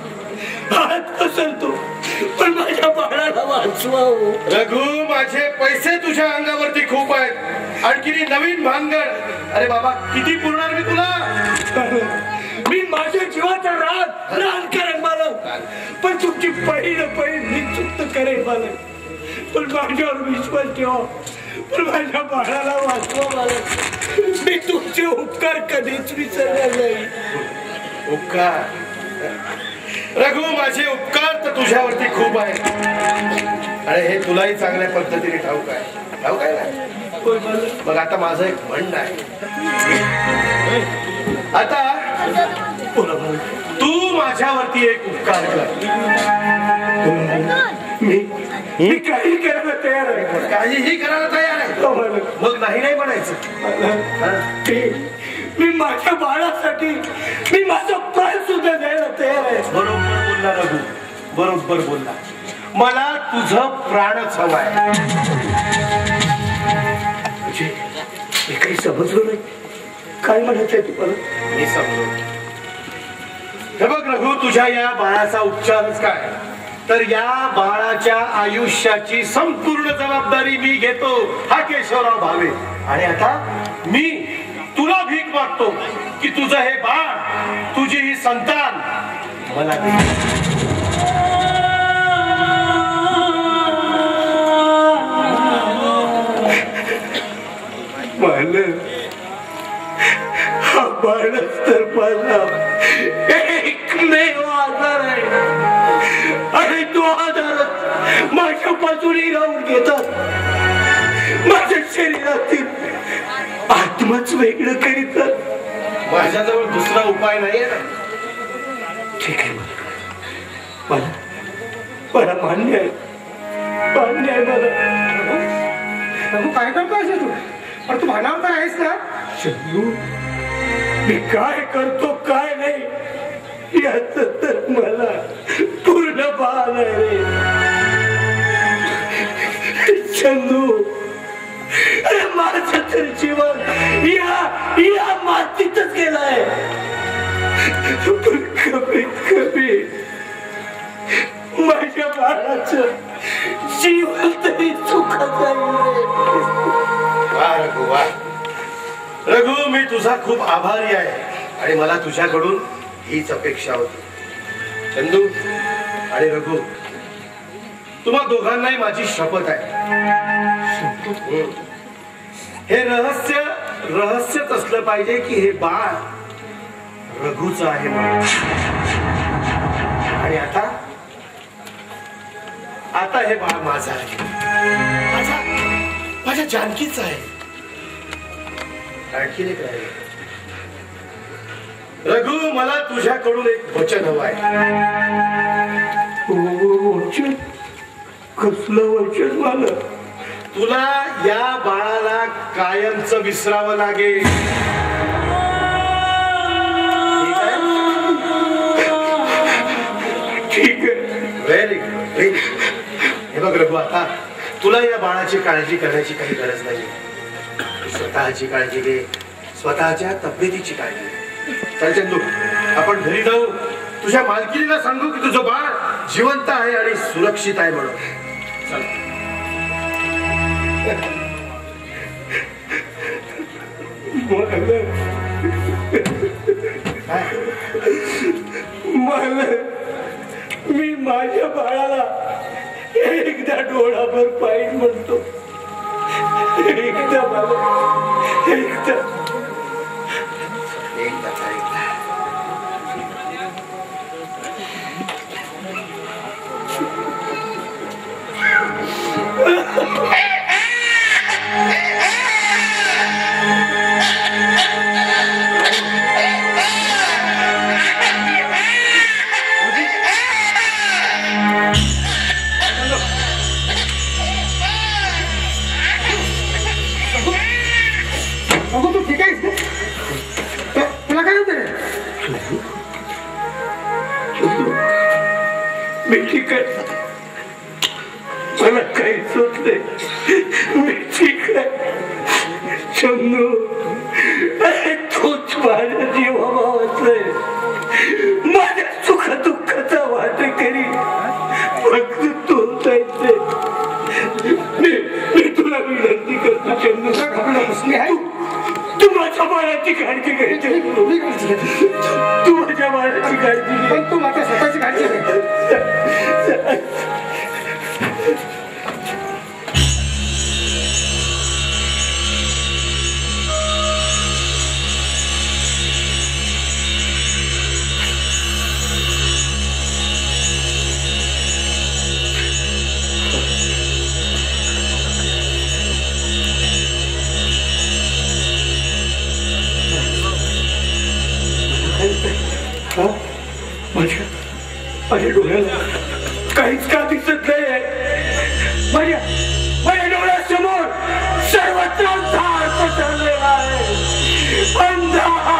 हात पसरतो, पण माझ्या बाळाला वाचवा. रघु, माझे पैसे तुझ्या अंगावरती खूप आहेत, आणखी नवीन भानगड. अरे बाबा, किती पुरणार मी तुला? मी माझ्या जीवाचा रान करेन मला, पण तुमची पहिली मी चुकत करेन मला. पण माझ्यावर विश्वास ठेवा, पण माझ्या बाळाला वाचवा मला. मी तुमचे उपकार कधीच विसरणार नाही. उपकार? रघु, माझे उपकार तर तुझ्यावरती खूप आहेत, अरे हे तुलाही चांगल्या पद्धतीने ठाऊक आहे ना? मग आता माझं एक म्हणणं आहे. आता तू माझ्यावरती एक उपकार कर. मी काही करायला तयार आहे. काहीही करायला तयार आहे. मग नाही म्हणायचं. मी माझ्या बाळासाठी मी माझा प्राण सुद्धा द्यायला तयार आहे. बरोबर बोलला रघु, बरोबर बोलला. मला तुझं प्राणच हवाय. मी काही समजलो नाही. काय म्हणायचंय तुम्हाला? मी समजलो. हे बघ रघु, तुझ्या या बाळाचा उपचारच काय, तर या बाळाच्या आयुष्याची संपूर्ण जबाबदारी मी घेतो. हा केशवराव भावे. आणि आता मी तुला भीक मागतो की तुझं हे बाळ, तुझी ही संतान मला दे. हा बाळच तर माझा एकमेव आधार आहे. आणि तो आधार माझ्यापासूनही राहून घेतात. माझ्या शरीरातील आत्माच वेगळं करीतात. माझ्याजवळ दुसरा उपाय नाही आहे. ठीक आहे, मला मान्य आहे. तू काय करतोय तू? पण तू भानावर तर आहेस ना? चंदू, मी काय करतो काय नाही याच तर मला पूर्ण भान आहे. चंदू, अरे माझं तर जीवन या मातीतच गेलाय. पण कमी माझ्या बाळाचं जीवन तरी सुखात रघु, मी तुझा खूप आभारी आहे. आणि मला तुझ्याकडून हीच अपेक्षा होती. चंदू आणि रघु, तुम्हा दोघांनाही माझी शपथ आहे. हे रहस्यच असलं पाहिजे की हे बाळ रघुच आहे म्हणून. आणि आता हे बाळ माझं आहे. माझ्या जानकीच आहे. आणखीन एक राहील. रघु, मला तुझ्याकडून एक वचन हवं आहे. वचन? कसलं वचन? मला तुला या बाळाला कायमचं विसरावं लागेल. ठीक आहे. Very good. हे बघ रघु, आता तुला या बाळाची काळजी करण्याची काही गरज नाही. स्वतःची काळजी घे, स्वतःच्या तब्येतीची काळजी घे. चल चंदू, आपण घरी जाऊ. तुझ्या मालकीला सांगू की तुझं बाळ जिवंत आहे आणि सुरक्षित आहे म्हणून. चल. मी माझ्या बाळाला एकदा डोळाभर पाहिजे म्हणतो. एकदा तू ठीक आहेस? तुला काय होतं रे? मी ठीक आहे. मला काही सुट नाही. मी ठीक आहे. चंदू, अरे तूच माझ्या जीवाभावाचं आहे. माझ्या सुख दुःखाचा वाटे करी फक्त तू जायचंय. मी तुला विनंती करतो चंदू, तू माझ्या बाळाची काळजी घ्यायची. तू माझ्या बाळाची काळजी घे. पण तू माझ्या स्वतःची काळजी घे. माझ्या डोळ्याला काहीच का दिसत नाही. माझ्या डोळ्यासमोर सर्वत्र अंधार पसरलेला आहे. अंधार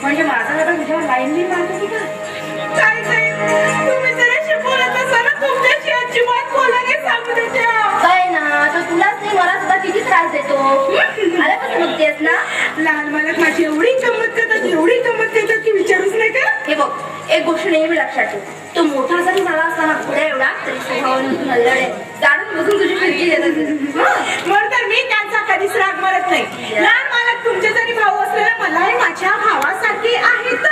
म्हणजे माझा जरा तुझ्या लाईन बी मारतो का? तुम्ही जरा बोलत असा ना तुमच्याशी अजिबात बोलायला सांगू देते. काय ना तो तुलाच नाही मला सुद्धा किती त्रास देतो. आला कसं बघतेस ना लहान मालक माझी एवढी गंमत करतात की विचारूच नाही का. हे बघ एक गोष्ट नेहमी लक्षात ठेव. तो मोठा जरी झाला असताना पुढे एवढा तरी स्वभावाने नल्लडे जाणून बसून तुझी फिरकी देतात. म्हणून तर मी त्यांचा कधीच राग मारत नाही. लहान मालक तुमचे जरी भाऊ असलेला मलाही माझ्या भावासारखी आहेत.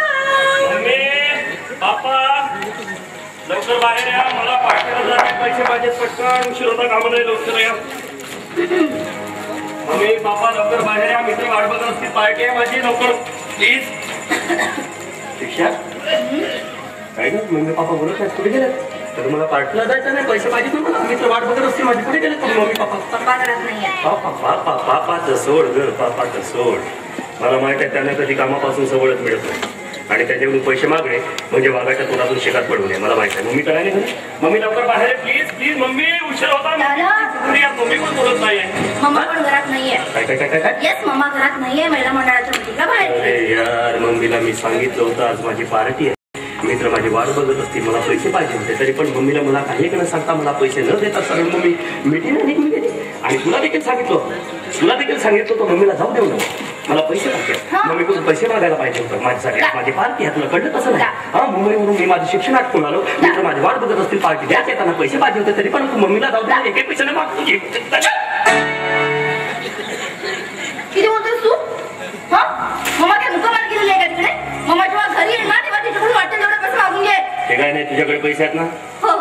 बापा लवकर बाहेर या. मला पाठवलं जाते पैसे पाहिजेत पटकन. उशीर होता कामा नाही. लवकर या मम्मी बापा लवकर बाहेर या. मित्र वाट बघत असतील. पार्टी आहे माझी. लवकर प्लीज. शिक्षा काय नाही मम्मी पापा बोलत नाही. कुठे गेले तर मला पार्टीला जायचं नाही. पैसे पाहिजे ना मला. मित्र वाट बघत असतील माझी. कुठे गेले तर मम्मी पापा. पप्पा घरात नाहीये. पापा पापाचं सोड ग. पापाचं सोड. मला माहित आहे त्यांना कधी कामापासून सवडच मिळत नाही आणि त्याच्याकडून पैसे मागणे म्हणजे वाघाच्या तोंडातून शिकात पडू नये. मला माहित आहे. मम्मी करायला नाही. मम्मी लवकर बाहेर प्लीज प्लीज. मम्मी उशीर होता. मम्मी पण बोलत नाहीये. मम्मा पण घरात नाहीये. काय काय काय काय येस मम्मा घरात नाहीये. महिला मंडळाच्या मीटिंगला बाहेर. अरे यार मम्मीला मी सांगितलं होतं आज माझी पार्टी आहे. मित्र माझी वाट बघत असतील. मला पैसे पाहिजे होते तरी पण मम्मीला मला काही न सांगता मला पैसे न देता सरळ मम्मी मीटिंगला निघून गेली. आणि तुला देखील सांगितलं होतं मम्मीला जाऊ देऊ नको. मला पैसे पाहिजे. मम्मी कुठून पैसे मागायला पाहिजे होतं माझ्यासाठी. माझी पार्टी आहे. तुला कळलं कसं नाही. हा मुंबईवरून मी माझं शिक्षण आटकून आलो. मित्र माझी वाट बघत असतील. पार्टी द्याच येताना पैसे पाहिजे होते तरी पण तू मम्मीला जाऊ दे. एक पैसे मागतो. किती बोलतोस तू? हा मम्मा काय मुकामाल केलेली आहे का तिकडे? मम्मा जेव्हा घरी येईल ना तेव्हा तिच्याकडून वाटतं तेवढे पैसे मागून घे. ते काय नाही. तुझ्याकडे पैसे आहेत ना? हो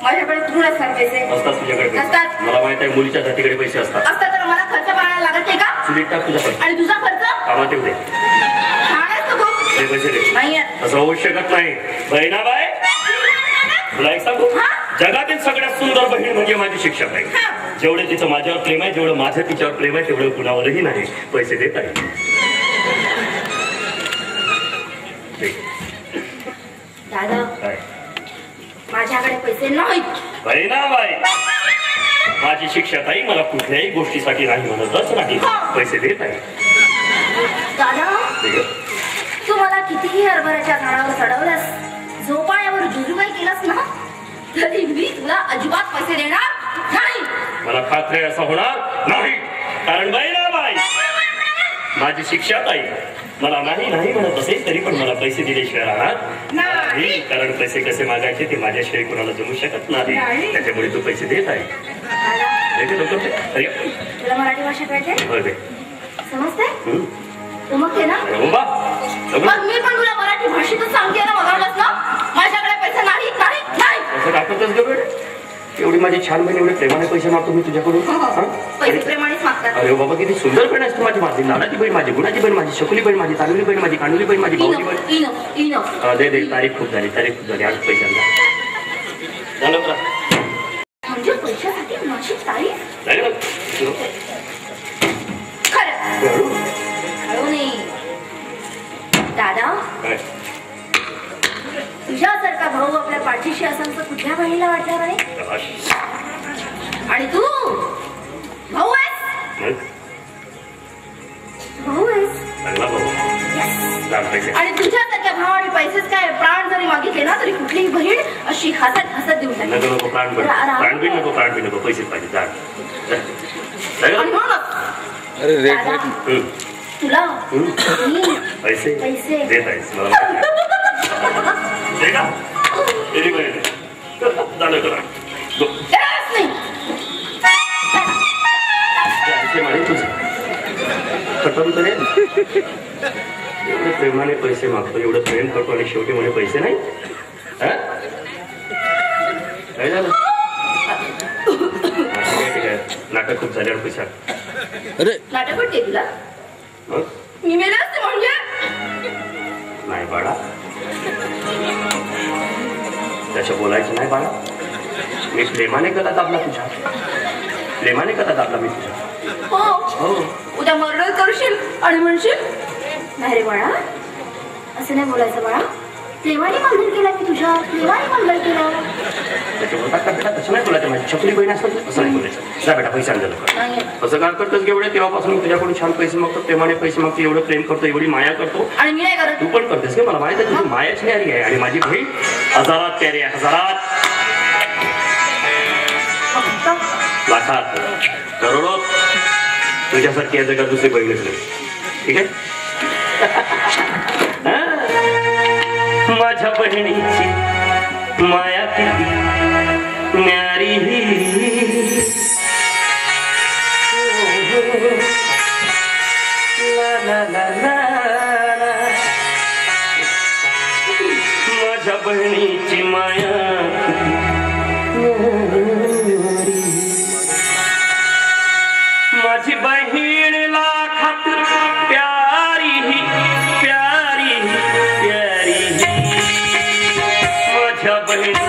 माझ्याकडे कुठून असतात पैसे? असतात तुझ्याकडे. असतात. मला माहित आहे मुलीच्या जातीकडे पैसे असतात. असतात तर मला खर्च पाहायला लागत नाही का? चुलीत टाक तुझ्याकडे. आणि तुझा खर्च कामात येऊ दे. ते पैसे दे. नाहीये. असं होऊ शकत नाही. बहिणाबाई तुला एक सांगू. जगातील सगळ्यात सुंदर बहीण म्हणजे माझी शिक्षक आहे. जेवढे तिचं माझ्यावर प्रेम आहे जेवढं माझं तिच्यावर प्रेम आहे तेवढं कुणावरही नाही. पैसे देत आहे. दादा माझ्याकडे पैसे नाहीत. बहिणाबाई माझी शिक्षक आई मला कुठल्याही गोष्टीसाठी नाही म्हणतच नाही. पैसे देत आहे. दादा तू मला मला कितीही हरभऱ्याच्या झाडावर चढवलंस, झोपाळ्यावर जुजुबाई केलास ना, तरी मी तुला अजिबात पैसे देणार नाही. मला खात्री असं होणार नाही, कारण बाई ना बाई माझी शिक्षा ताई मला नाही नाही म्हणत असेल तरी पण मला पैसे दिल्याशिवाय राहणार नाही, कारण पैसे कसे मागायचे ते माझ्याशिवाय कोणाला जमू शकत नाही. त्याच्यामुळे तू पैसे देत आहे. तुला मराठी भाषा कळते, समजते मग ते ना. मग मी पण तुला मराठी भाषेतच सांगते ना, मगावलंच ना, माझ्याकडे पैसे नाही नाही नाही. असं दाखवतच ग बेड, एवढी माझी छान बहीण एवढे प्रेमाने पैसे मागतो मी तुझ्याकडून. पैसे प्रेमानेच मागतात. अरे बाबा किती सुंदर बहीण असते माझी, माझी नानाची बहीण, माझी गुणाची बहीण, माझी शकुली बहीण, माझी चांगली बहीण, माझी कांडुली बहीण, माझी भाऊली बहीण. दे दे, तारीख खूप झाली, तारीख खूप झाली. आज पैसे झालं का म्हणजे पैशासाठी माझी तारीख खरं नाही दादा. तुझ्यासारखा भाऊ आपल्या पाठीशी असेल तर कुठल्या बहिणीला वाटणार आहे. आणि तू भाऊ आहेस, भाऊ आहेस. आणि तुझ्यासारख्या भावाने पैसेच काय प्राण जरी मागितले ना तरी कुठलीही बहीण अशी हसत हसत देऊ शकते. नको प्राण बी नको, प्राण बी नको, पैसेच पाहिजे. तुला पैसे पैसे देत आहेस मला झालं करा खतम करेल. एवढे प्रेमाने पैसे मागतो, एवढं प्रेम करतो आणि शेवटी म्हणे पैसे नाही. काय झालं? ठीक आहे, नाटक खूप झाल्यावर पैसा. नाटक वाटते तुला? मी मेले असते म्हणजे नाही बाळा, त्याच्या बोलायचं नाही बाळा. मी प्रेमाने कदा दाबला तुझ्या, प्रेमाने कदा दाबला मी तुझ्या. हो, उद्या मर्डर करशील आणि म्हणशील नाही रे बाळा, असं नाही बोलायचं बाळा, प्रेमाने मर्डर केला मी तुझ्या, प्रेमाने मर्डर केला. त्याच्या बोलतात का बेटा, तसं नाही बोलायचं. माझी छपली बहीण असतात असं नाही बोलायचं. जा बेटा पैसे आणलं असं काय करतोस एवढे, तेव्हापासून मी तुझ्याकडून छान पैसे मागतो, प्रेमाने पैसे मागतो, एवढं प्रेम करतो, एवढी माया करतो. आणि मी नाही करत. तू पण करतेस का? मला माहिती आहे तुझी मायाच प्यारी आहे आणि माझी बहीण हजारात प्यारी आहे, हजारात, लाखात, करोडोत. तुझ्यासारखी या जगात दुसरी बहीणच नाही. ठीक आहे. माझ्या बहिणीची माया किती न्यारी, ला ला ला ला, माझ्या बहिणीची माया माझी बहीण लाखात प्यारी प्यारी प्यारी, माझ्या बहिणी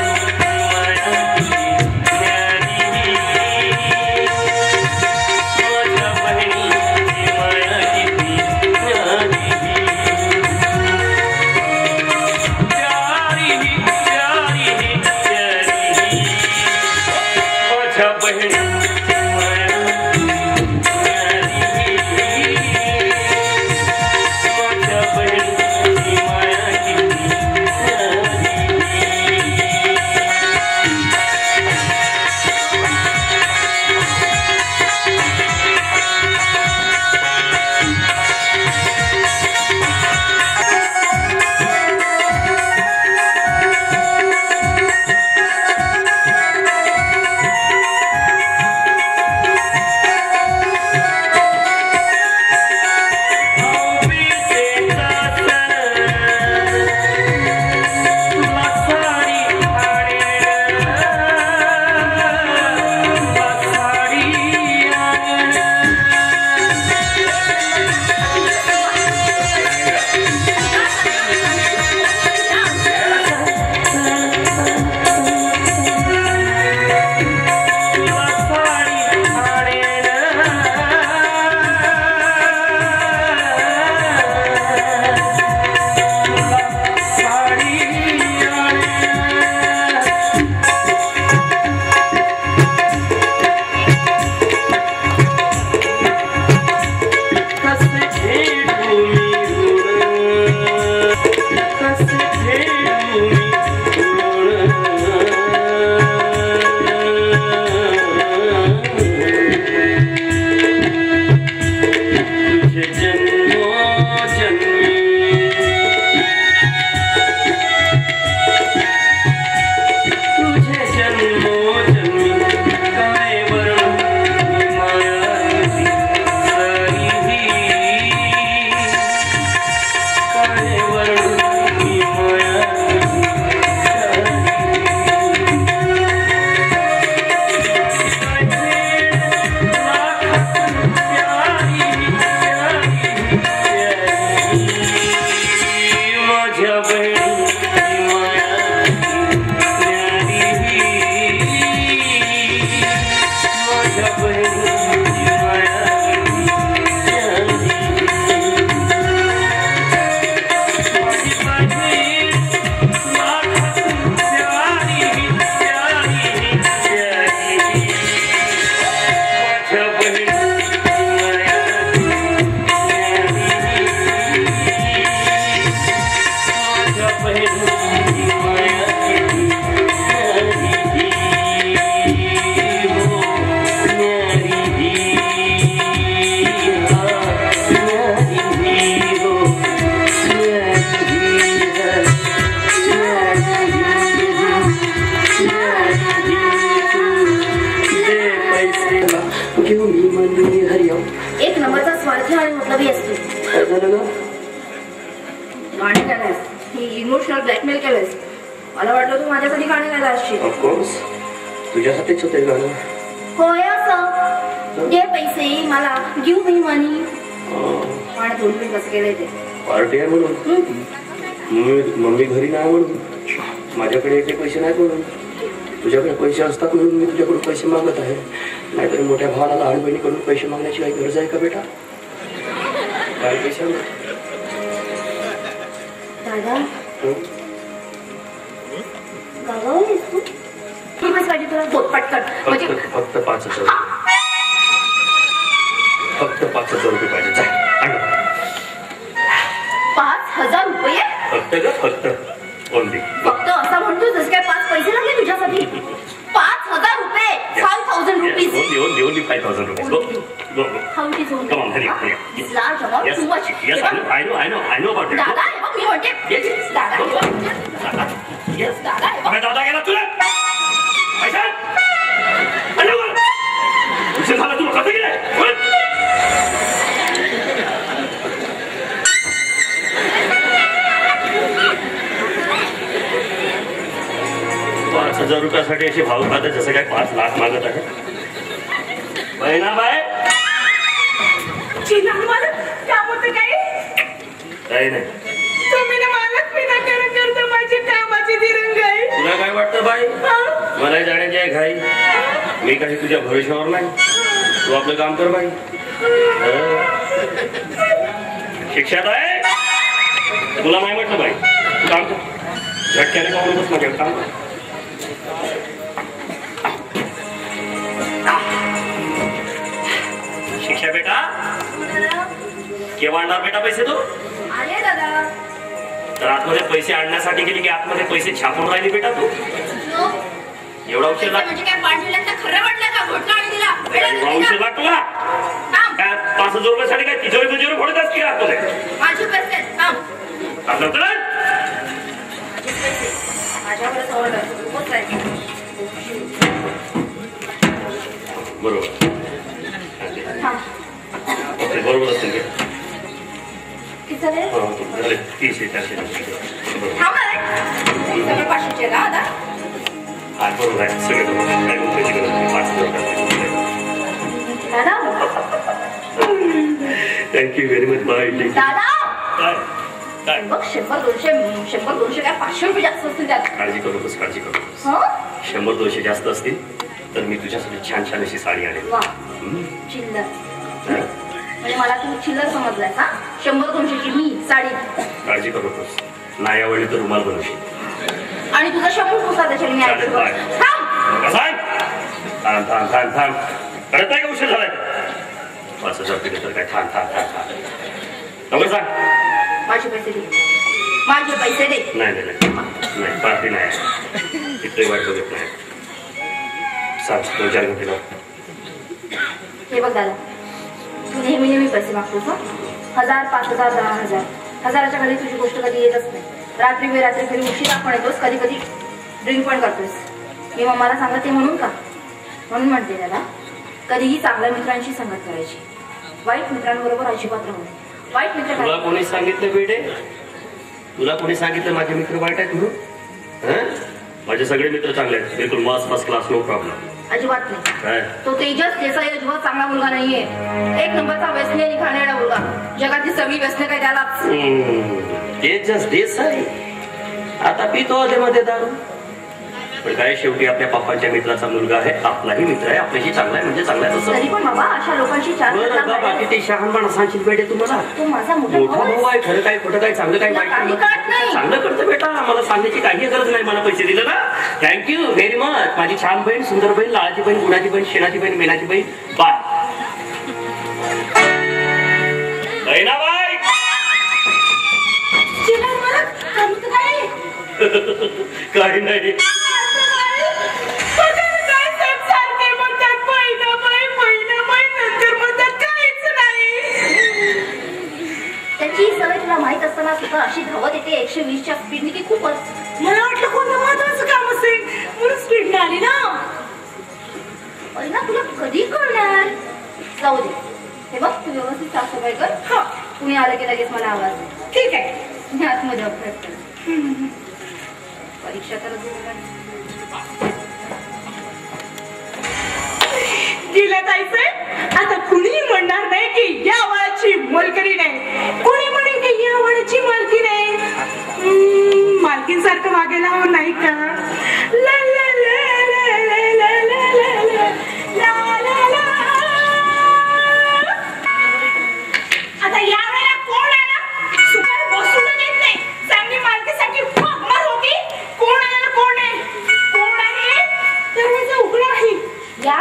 एक नंबरचा स्वार्थी आणि मतलबी असतो. गाणे गायलास, ही इमोशनल ब्लॅकमेल केलंस. मला वाटलं तू माझ्यासाठी गाणे गायला असशील. ऑफकोर्स तुझ्यासाठीच होते गाणं. होय असं. दे पैसे मला, गिव्ह मी मनी. आणि 2 मिनिट कसं केलंय ते. पार्टी आहे म्हणून, मम्मी घरी नाही म्हणून, माझ्याकडे एकटे पैसे नाही म्हणून, तुझ्याकडे पैसे असतात म्हणून मी तुझ्याकडून पैसे मागत आहे. नाहीतर मोठ्या भावाला लहान बहिणीकडून पैसे मागण्याची काही गरज आहे का बेटा? काय पैसे दादा गावावर आहेस तू? किती पैसे पाहिजे तुला? बोल पटकन. म्हणजे फक्त 5,000 रुपये. फक्त 5,000 रुपये पाहिजे. जा आण. 5,000 रुपये? फक्त का? फक्त ओनली. फक्त असा म्हणतो जसं काय 5 पैसे लागले तुझ्यासाठी? 5,000 रुपये. 5,000 rupees. Only 5,000 rupees. Go. How it is only? Come on, hurry up. It's large amount, Yes. too much. Yes, I know about it. दादा हे बघ मी म्हणते. Yes. दादा Go. Yes. दादा हे बघ. अबे दादा गेला तुला. पैसा. अरे वा. उशीर झाला तुला कसं गेलाय? 5,000 रुपयासाठी अशी भाव खाते जसं काय 5 लाख मागत आहे. बहिणाबाई काही नाही. तुला काय वाटतं बाई? मला जाण्याची आहे घाई. मी काही तुझ्या भविष्यावर नाही. तू आपलं काम कर बाई. शिक्षात आहे तुला नाही म्हटलं बाई. तू काम कर. झटक्याने पाहून बस माझ्या काम कर. शिक्षा बेटा केव्हा आणणार बेटा पैसे तू? आले दादा. तर आतमध्ये पैसे आणण्यासाठी गेली की आतमध्ये पैसे छापून राहिली बेटा तू? एवढा उशीर लागला? म्हणजे काय पाठवलं खरं वाटलं का? घोटला आणि दिला उशीर लागतो का? काय 5,000 रुपयासाठी काय तिजोरी फोडत असते आतमध्ये? माझे पैसे आपलं तर बरोबर बरोबर असेल का? 300-400 बरोबर आहे. सगळे काय रुपयाची गरज नाही. 5,000 थँक्यू व्हेरी मच बाय. काय काय बघ 100-200 काय 500 रुपये जास्त असतील त्यात. काळजी करू नकोस. 100-200 जास्त असतील तर मी तुझ्यासाठी छान छान अशी साडी आणेल. चिल्लर म्हणजे मला तू चिल्लर समजलाय का? 100-200ची मी साडी. काळजी करू नकोस. नाही आवडली तर रुमाल बनवशील. आणि तुझा शंभर पुसा त्याच्याने मी चालेल बाय. थांब कळत नाही का उशीर झालाय? 5,000 दिले तर काय? थांब लवकर सांग. माझे पैसे दे. माझे पैसे दे. नाही पार्टी नाही. इतकी वाट बघत नाही. 2-4 घंटे हे बघ दादा तू नेहमी पैसे मागतोस. 1,000, 5,000, 10,000. 1,000च्या खाली तुझी गोष्ट कधी येतच नाही. रात्री घरी उशीरा पण येतोस. कधी ड्रिंक पण करतोस. मी मम्माला सांगते म्हणून का? म्हणून म्हणते त्याला कधीही चांगल्या मित्रांशी संगत करायची. वाईट मित्रांबरोबर अजिबात राहू नये. वाईट मित्र तुला कोणी सांगितलं बेटे? तुला कोणी सांगितलं माझे मित्र वाईट आहेत म्हणून? माझे सगळे मित्र चांगले आहेत. बिलकुल फर्स्ट क्लास नो प्रॉब्लेम. अजिबात नाही. तो तेजस देसाई अजिबात चांगला मुलगा नाहीये. 1 नंबरचा व्यसनी आणि खाण्याचा मुलगा. जगातली सगळी व्यसने काय त्यालाच. तेजस देसाई आता पितो मध्ये दारू. पण काय शेवटी आपल्या पप्पांच्या मित्राचा मुलगा आहे, आपलाही मित्र आहे, आपल्याशी चांगला आहे म्हणजे चांगला आहे तरी पण बाबा अशा लोकांशी बाकी ते शहाणपणा सांगशील बेटे तुम्हाला. तो माझा मोठा भाऊ आहे, खरं काय खोटं काय चांगलं काय वाईट चांगलं करतं बेटा. मला सांगण्याची काही गरज नाही. मला पैसे दिले ना, थँक्यू व्हेरी मच. माझी छान बहीण, सुंदर बहीण, लाळाची बहीण, गुणाची बहीण, शेणाची बहीण, मेनाची बहीण. बाय बहिणाबाई. काही नाही. त्याची सवय तुला माहित असताना सुद्धा अशी धावत येते 120च्या स्पीडने की खूपच. मला वाटलं कोणतं महत्वाचं काम असेल म्हणून स्पीडने आली ना. ना तुला कधी कळणार. जाऊ दे, हे बघ तू व्यवस्थित साफसफाई कर. हा, कुणी आलं की लगेच मला आवाज. ठीक आहे. मी आतमध्ये अभ्यास कर. परीक्षा तर गेल्या जायचंय आता. कुणी म्हणणार नाही की या वळाची मोलकरी नाही. कोणी म्हणेल की या वळाची मालकी नाही. मालकींसारखं वागायला हवं नाही का. ला ला ला ला ला ला ला ला ला ला. आता या वेळेला कोण आला. सुपारी बसून येत नाही. चांगली मालकीसाठी मार होती. कोण आला ना कोण आहे. कोण आहे दरवाजा उघडा आहे. या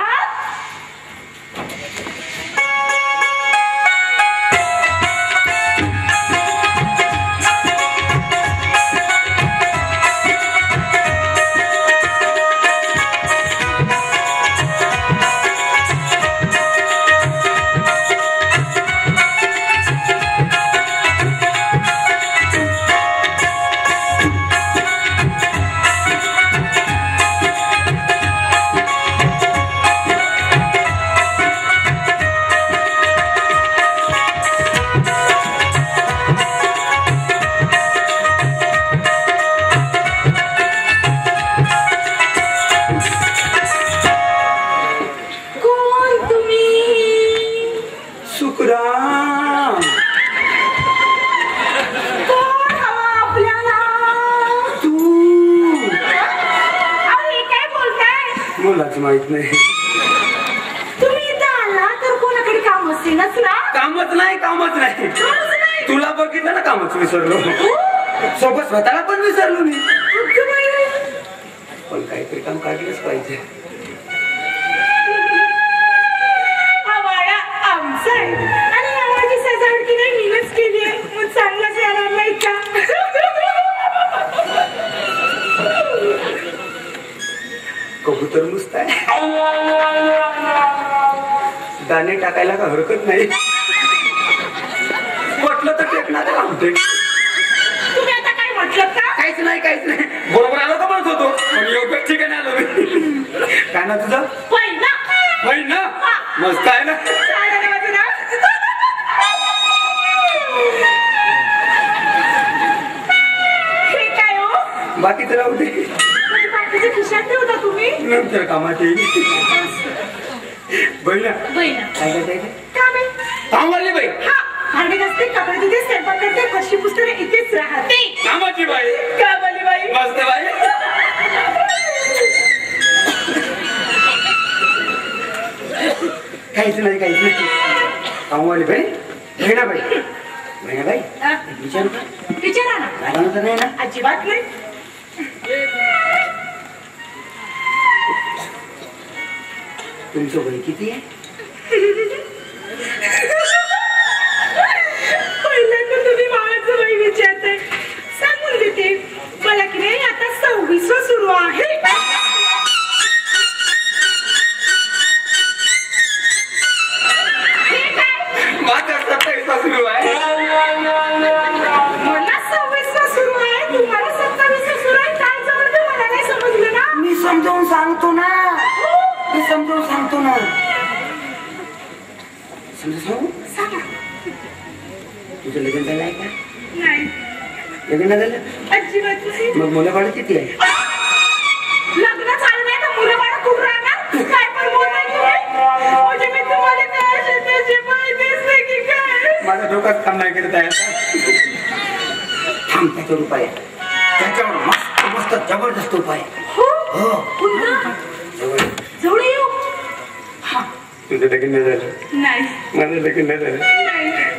माहित नाही. तुम्ही इथं आला तर कोणाकडे काम असेलच ना. कामच नाही. तुला बघितलं ना कामच विसरलो. सोबत स्वतःला पण विसरलो मी. पण काहीतरी काम काढलंच पाहिजे. हा वाडा आमचा आहे आणि आम्हाला सजावट की नाही मीनच केली आहे. मग चांगलाच येणार नाही का. कबूतर नुसतं आहे. दाणे टाकायला का हरकत नाही. म्हटलं तर टेकणार आमचे. तुम्ही आता काय म्हटलं का. काहीच नाही. बरोबर आलो का म्हणत होतो. पण योग्य ठिकाणी आलो मी. काय ना तुझं पहिला मस्त आहे ना. हे काय हो. बाकीचं राहू दे. बाकीच्या खिशात ठेवता तुम्ही. नंतर कामात येईल. बहिणा काय काम आहे. कामवाली बाई. भांडे घासते, कपडे धुते, स्वयंपाक करते, फरशी पुसते, इथेच राहते. कामाची बाई. कामवाली बाई. मस्त बाई. काहीच नाही. कामवाली बाई. बहिणाबाई विचारा ना. नाही ना. अजिबात नाही. तुमचं वय किती आहे. पहिल्यांदा तुम्ही मावाचं वय विचारताय. सांगून देते मला की नाही आता 26 सुरू आहे. माझा 27 सुरू आहे. मला 26 सुरू आहे. तुम्हाला 27 सुरू आहे. काय समजलं मला नाही समजलं ना. मी समजावून सांगतो ना. सांगा. तुझं लग्न झालं आहे का. नाही. लग्न झालं. अजिबात नाही. मग मुलं बाळ किती आहे. लग्न झालं नाही तर मुलं बाळ खूप राहणार. काय पण बोलताय तुम्ही. म्हणजे मी तुम्हाला काय त्याची माहितीच नाही की काय. माझा डोकाच काम नाही करत आहे. थांब त्याच्यावर उपाय. त्याच्यावर मस्त जबरदस्त उपाय. हो पुन्हा जवळ येऊ. तुझं लग्न झालं नाही माझं लग्न झालं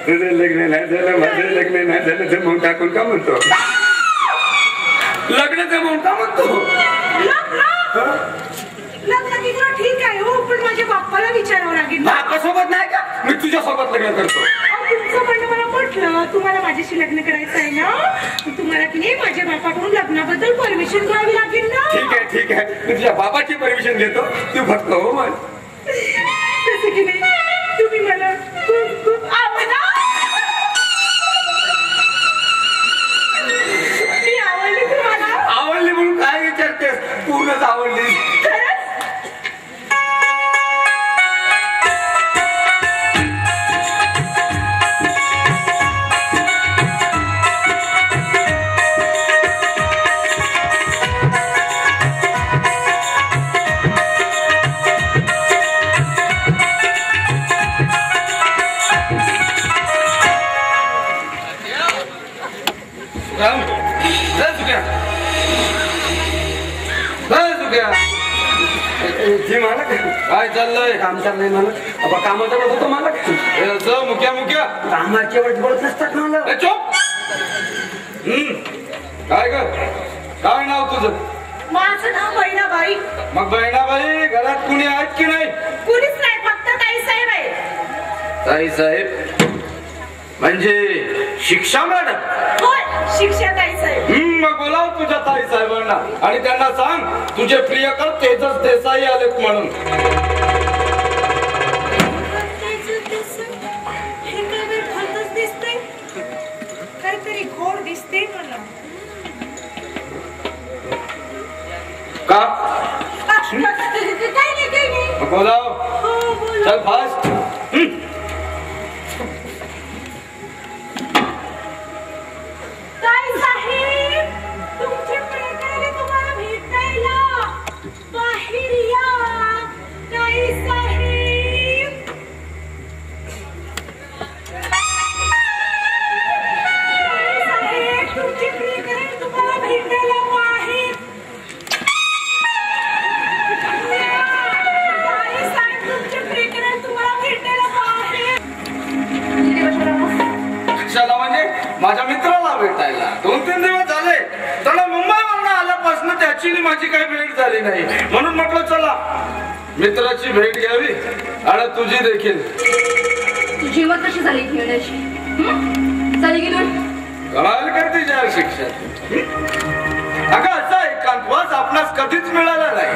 तुझं लग्न नाही झालं माझं लग्न नाही झालं जमवून टाकून का म्हणतो लग्न जमवून का म्हणतो लग्न तिथं ठीक आहे हो पण माझ्या बाप्पाला विचारावं लागेल. बापासोबत नाही का मी तुझ्या सोबत लग्न करतो. तुमचं म्हणणं मला म्हटलं तुम्हाला माझ्याशी लग्न करायचं आहे ना तुम्हाला की नाही माझ्या बापाकडून लग्नाबद्दल परमिशन घ्यावी लागेल ना. ठीक आहे मी तुझ्या बाबाची परमिशन घेतो तू फक्त हो म्हण. तसं की नाही तुम्ही मला खूप खूप आवडला. मी आवडली तुम्हाला. आवडली म्हणून काय विचारतेस पूर्णच आवडली. काय चाललंय? काम चाललंय मला कामाचा होतो मला मुक्या कामाच्या वेळेस बोलत नसतात मला. चोप. काय ग काय नाव तुझं? माझं नाव बहिणाबाई. मग बहिणाबाई घरात कुणी आहेत की नाही? कुणीच नाही फक्त ताई साहेब आहे. ताई साहेब म्हणजे शिक्षा मॅडम? होय शिक्षा ताई साहेब. मग बोलाव तुझ्या ताई साहेबांना आणि त्यांना सांग तुझे प्रियकर तेजस देसाई आलेत म्हणून. हे काय वेळ भलतंच दिसतंय काहीतरी घोर दिसते मला. का काही नाही. बोलाव. हो बोल. चल फास्ट. ताई साहेब तुमचे प्रियकराने तुम्हाला भेटायला बाहेर या. ताई साहेब तुमचे प्रियकराने तुम्हाला भेटायला बाहेर. ताई साहेब तुमचे प्रियकराने तुम्हाला भेटायला बाहेर. कशाला म्हणजे माझ्या मित्राला भेटायला 2-3 दिवस झाले. त्याला मुंबईवरून आल्यापासून त्याची माझी काही भेट झाली नाही म्हणून म्हटलं चला मित्राची भेट घ्यावी आणि तुझी देखील. तुझी हिंमत कशी झाली घेण्याची? झाली की तू कमाल करते या शिक्षण. अगं असा एकांतवास आपणास कधीच मिळाला नाही.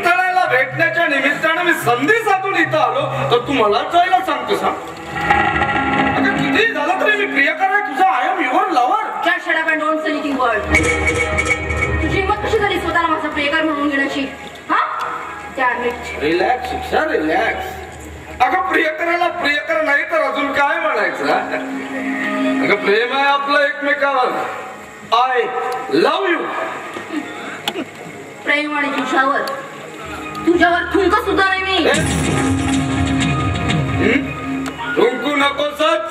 त्याला भेटण्याच्या निमित्तानं मी संधी साधून इथं आलो तर तू मला जायला सांगतोस हा? अगं किती झालं तरी मी प्रियकर आहे तुझा. I am your lover. Just shut up and don't say anything word. तुझी हिंमत कशी झाली स्वतःला माझा प्रियकर म्हणून घेण्याची? हा? रिलॅक्स शिक्षा रिलॅक्स. अगं प्रियकराला प्रियकर नाही तर अजून काय म्हणायचं? अगं प्रेम आहे आपलं एकमेकावर. I love you. प्रेम आणि तुझ्यावर थुंक सुद्धा नाही मी. थुंकू नकोसच.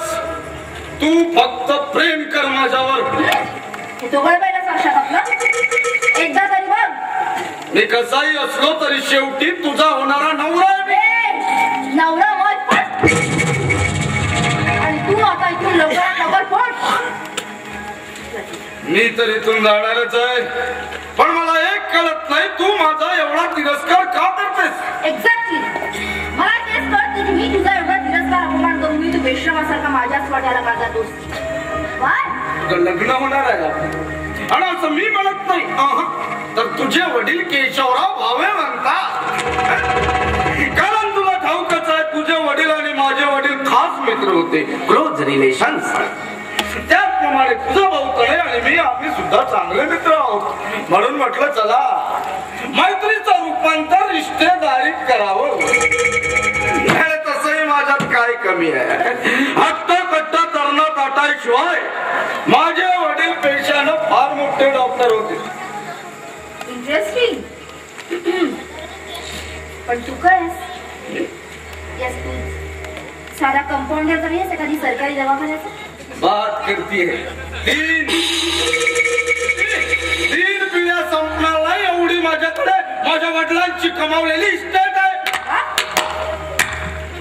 तू फक्त प्रेम कर माझ्यावर. तो पहिला साक्षात आपला एकदा तरी बघ. मी कसाही असलो तरी शेवटी तुझा होणारा नवरा आहे. नवरा मत पट. आणि तू आता इथून लवकर पट. मी तर इथून जाणारच आहे पण मला एक कळत नाही तू माझा एवढा तिरस्कार का करतेस? एक्झॅक्टली मला तेच कळत की मी तुझा एवढा तिरस्कार अपमान करून मी तू बेश्रमासारखा माझ्याच वाट्याला का जातोस? लग्न होणार आहे आणि असं मी म्हणत नाही तर तुझे वडील केशवराव भावे म्हणतात. कारण तुला ठाऊकच आहे तुझे वडील आणि माझे वडील खास मित्र होते. Close relations. त्याचप्रमाणे तुझा भाऊ तळे आणि मी आम्ही सुद्धा चांगले मित्र आहोत म्हणून म्हटलं चला मैत्रीचं रूपांतर रिश्तेदारीत करावं. तसंही माझ्यात काय कमी आहे? हट्टा कट्टा तरणा ताटाशिवाय माझे वडील पेशानं फार मोठे डॉक्टर होते. इंटरेस्टिंग. पण तू काय येस तू साधा कंपाऊंडर तरी आहेस एखादी सरकारी दवाखान्याचा? बात करती है. 3 पिढ्या संपणार नाही एवढी माझ्याकडे माझ्या वडिलांची कमावलेली इस्टेट आहे.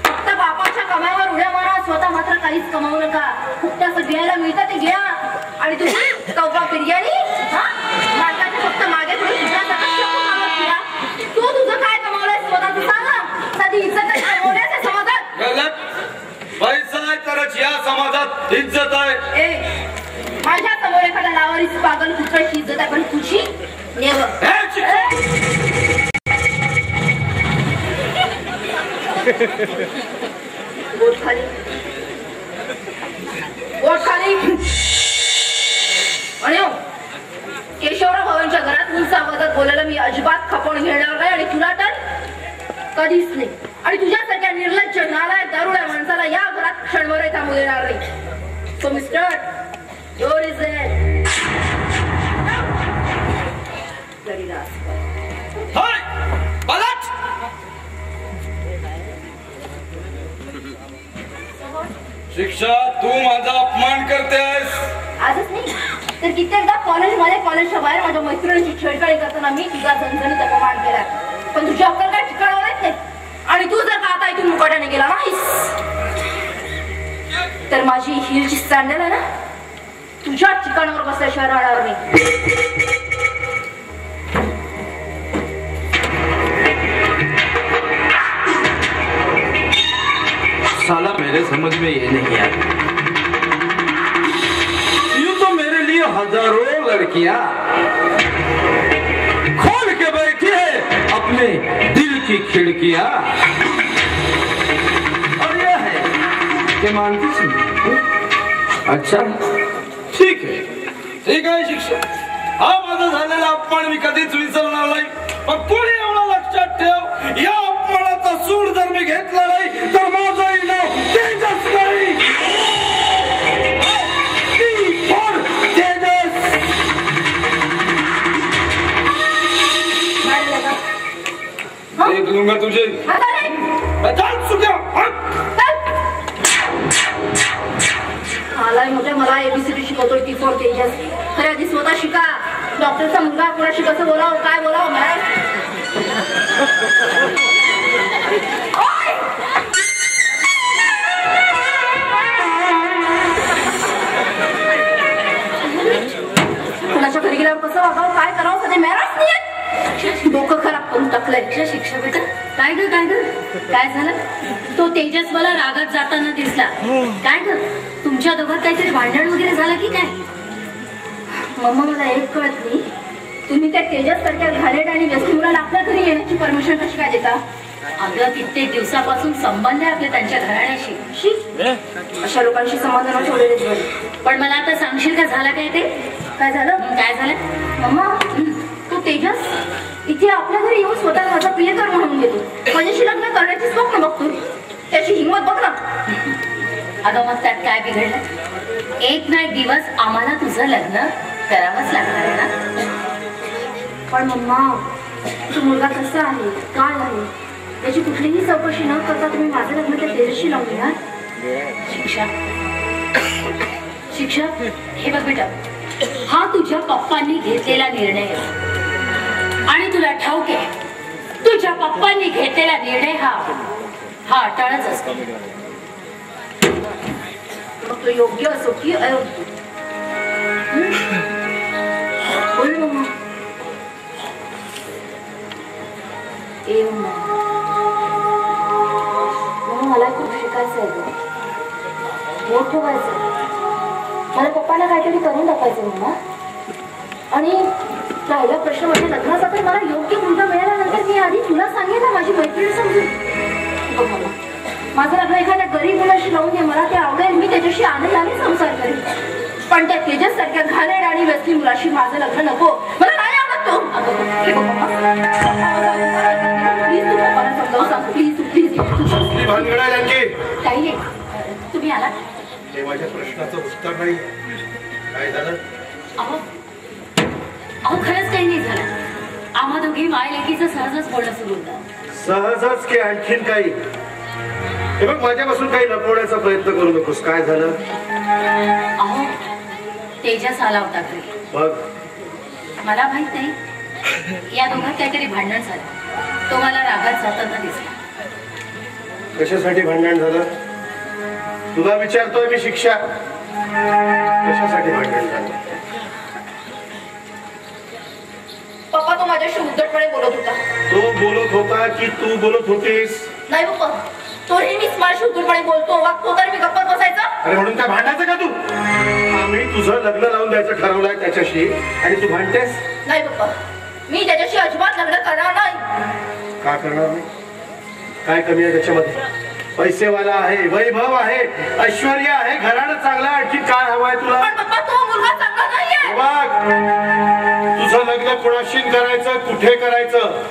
फक्त बापाच्या कमाईवर उड्या मारा, स्वतः मात्र काहीच कमावू नका. फक्त असं घ्यायला मिळतं ते घ्या. आणि तुम्ही कौवा बिर्याणी मार्गाने फक्त मागे पुढे तू तुझं काय कमावलंय स्वतः तू सांग. साधी इज्जत कमवल्यास समाजात गलत. पैसा आहे तरच या समाजात इज्जत आहे. माझ्या समोर एखाद्या लावारीच पागल कुत्र्याची इज्जत आहे, पण तुझी नेवर. बोट खाली, बोट खाली. आणि केशवराव भावांच्या घरात उंच आवाजात बोलायला मी अजिबात खपवून घेणार नाही. आणि तुला तर कधीच नाही. आणि तुझ्यासारख्या निर्लज्ज नालायक दारुड्या माणसाला या घरात क्षणभर थांबू देणार नाही. So mister, your is it? Bloody rascal. हाय बालक. शिक्षा, तू माझा अपमान करतेस. आजच नाही तर कित्येकदा कॉलेजच्या बाहेर माझ्या मैत्रिणीची छेडछाडी करताना मी तुझा झणझणीत अपमान केला. पण तुझी अक्कल काय ठिकाणावर येत नाही. आणि तू जर का आता इथून मुकाट्याने गेला नाहीस तर माझी हिलची सँडल आहे ना तुझ्या ठिकाणावर बसल्याशिवाय राहणार नाही. साला मेरे समझ में ये नहीं आता. यूं तो मेरे लिए हजारों लड़कियां खोल के बैठी है अपने दिल की खिड़कियां. और यह है कि मानती सी. अच्छा ठीक आहे शिक्षा. हा माझा झालेला अपमान मी कधीच विसरणार नाही. पण कोणी एवढं लक्षात ठेव, या अपमानाचा सूड जर मी घेतला नाही तर माझंही नाव तेजस नाही. देख लूंगा तुझे. मला एबीसीडी शिकवतोय ती फॉर तेजस. खरे आधी स्वतः शिका. डॉक्टरचा मुलगा कोणाशी कसं बोलावं काय बोलावं मॅडम. कोणाच्या घरी गेल्यावर कसं वागावं काय करावं कधी मॅडम नाही. डोकं खराब करून टाकलंय. शिक्षा बेटा काय ग काय झालं. तो तेजस मला रागात जाताना दिसला. काय ग तुमच्या दोघात काहीतरी भांडण वगैरे झालं की काय. मम्मा मला एक कळत नाही, तुम्ही त्या तेजस सारख्या घालेट आणि व्यस्ती मुलाला आपल्या घरी येण्याची परमिशन कशी काय देता. अगं कित्येक दिवसापासून संबंध आहे आपल्या त्यांच्या घराण्याशी. अशा लोकांशी समाधान ठेवलेले. पण मला आता सांगशील का झालं काय ते. काय झालं मम्मा. तो तेजस इथे आपल्या घरी येऊन स्वतः माझा प्रियकर म्हणून घेतो. माझ्याशी लग्न करण्याची स्वप्न बघतो. त्याची हिंमत बघ ना. अगं मग त्यात काय बिघडलं. एक ना एक दिवस आम्हाला तुझं लग्न करावंच लागणार आहे ना. पण मम्मा तो मुलगा कसा आहे काय आहे त्याची कुठलीही चौकशी न करता तुम्ही माझं लग्न त्या तेजसशी लावून द्या. शिक्षा हे बघ बेटा, हा तुझ्या पप्पांनी घेतलेला निर्णय आहे. आणि तुला ठाऊक आहे तुझ्या पप्पांनी घेतलेला निर्णय हा अटाळच असतो. मग तो योग्य असो की अयोग्य. बोल मम्मा. मला खूप शिकायचं आहे. मोठं व्हायचं. मला पप्पाला काहीतरी करून दाखवायचं मम्मा. आणि राहिला प्रश्न म्हणजे लग्नाचा तर मला योग्य मुलगा मिळाल्यानंतर मी आधी तुला सांगेन ना माझी मैत्रीण समजून. बघ मम्मा माझं लग्न एखाद्या गरीब मुलाशी लावून घे. मला ते आवडेल. मी त्याच्याशी आनंदाने संसार करेन. पण त्या तेजस सारख्या घाणेरड्या आणि व्यस्ती मुलाशी माझं लग्न नको. मला नाही आवडत तो. प्लीज तू पप्पाला समजावून सांग. प्लीज काही नाही. तुम्ही आला माझ्या प्रश्नाचं उत्तर नाही. काय झालं. अहो खरंच काही नाही झालं. आम्हा दोघी माय लेकीचं सहजच बोलणं सुरू होतं. सहजच की आणखीन काही. हे बघ माझ्यापासून काही लपवण्याचा प्रयत्न करू नकोस. काय झालं. अहो तेजस आला होता घरी. बघ मला माहित नाही या दोघात काहीतरी भांडण झालं. तो मला रागात जाताना दिसला. कशासाठी भांडण झालं तुला विचारतोय मी. शिक्षा कशासाठी भांडण झालं? पप्पा तो माझ्याशी उद्धटपणे बोलत होता. तो बोलत होता की तू बोलत होतीस? नाही पप्पा, तो नेहमीच माझ्याशी उद्धटपणे बोलतो वागतो तर मी गप्पत बसायचा. अरे म्हणून काय भांडायचं का तू? आम्ही तुझं लग्न लावून द्यायचं ठरवलंय त्याच्याशी आणि तू भांडतेस? नाही पप्पा, मी त्याच्याशी अजिबात लग्न करणार नाही. का करणार नाही? काय कमी आहे त्याच्यामध्ये? पैसेवाला आहे, वैभव आहे, ऐश्वर्य आहे, घराणं चांगलं, आणखी काय हवंय तुला? पण पप्पा तो मुलगा चांगला नाहीये. बघ, तुझं लग्न कोणाशी करायचं, कुठे करायचं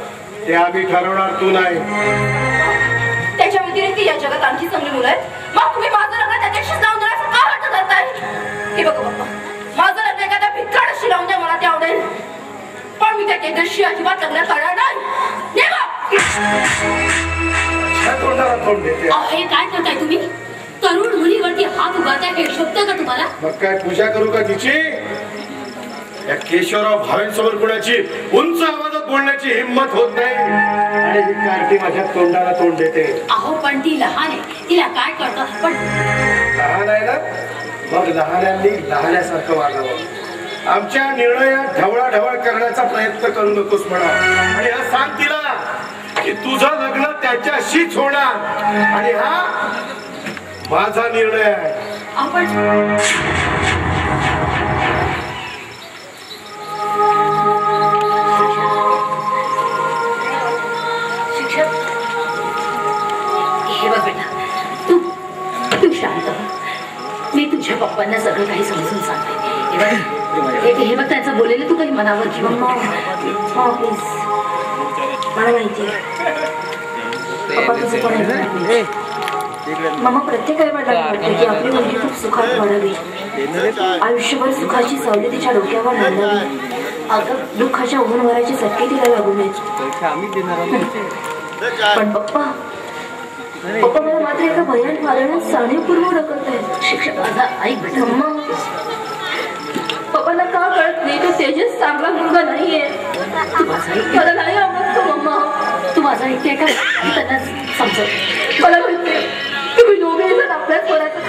ते आम्ही ठरवणार, तू नाही. त्याच्या व्यतिरिक्त या जगात आणखी चांगली मुलं आहेत. मग तुम्ही माझं लग्न त्याच्याशीच लावून देण्याचं का वाटत करताय? हे बघा पप्पा, माझं लग्न एखाद्या भिकाडाशी लावून द्या, मला ते आवडेल. पण मी त्या केंद्रशी अजिबात लग्न करणार नाही. हे काय करताय तुम्ही? तरुण मुलीवरती हात उभारताय हे शोभतं का तुम्हाला? मग काय पूजा करू का तिची? या केशवराव भावेंसमोर कोणाची उंच आवाजात बोलण्याची हिंमत होत नाही आणि ही कार्टी माझ्या तोंडाला तोंड देते. अहो पण ती लहान आहे, तिला काय कळतं? पण लहान आहे ना, मग लहान्यांनी लहान्यासारखं वागावं. आमच्या निर्णयात ढवळाढवळ करण्याचा प्रयत्न करू नकोस म्हणा. आणि हा सांग तिला की तुझं लग्न त्याच्याशीच होणार आणि हा माझा निर्णय आहे. आपण शिक्षक, हे बघ बेटा, तू शांत हो. मी तुझ्या पप्पांना सगळं काही समजून सांगते. हे बघ त्याचं बोलेलं तू काही मनावर घेऊ नको. प्लीज, मला माहिती पप्पा तुझं पण ऐकणार. मामा प्रत्येक आई वडिलांना वाटतं की आपली मुलगी खूप सुखात वाढावी, आयुष्यभर सुखाची सावली तिच्या डोक्यावर मांडावी. अगं दुःखाच्या उन्हावराचे चटके तिला लागू नयेत. पण पप्पा मला मात्र एका भयान पालनात जाणीवपूर्वक ढकलत आहेत. शिक्षक माझा ऐक बेटा. पप्पाला का कळत नाही तो तेजस चांगला मुलगा नाहीये. मला नाही आवडत तो मम्मा. तू माझा ऐकते का? त्यांना समजत. मला माहितीये तुम्ही दोघे जण आपल्याच वराचं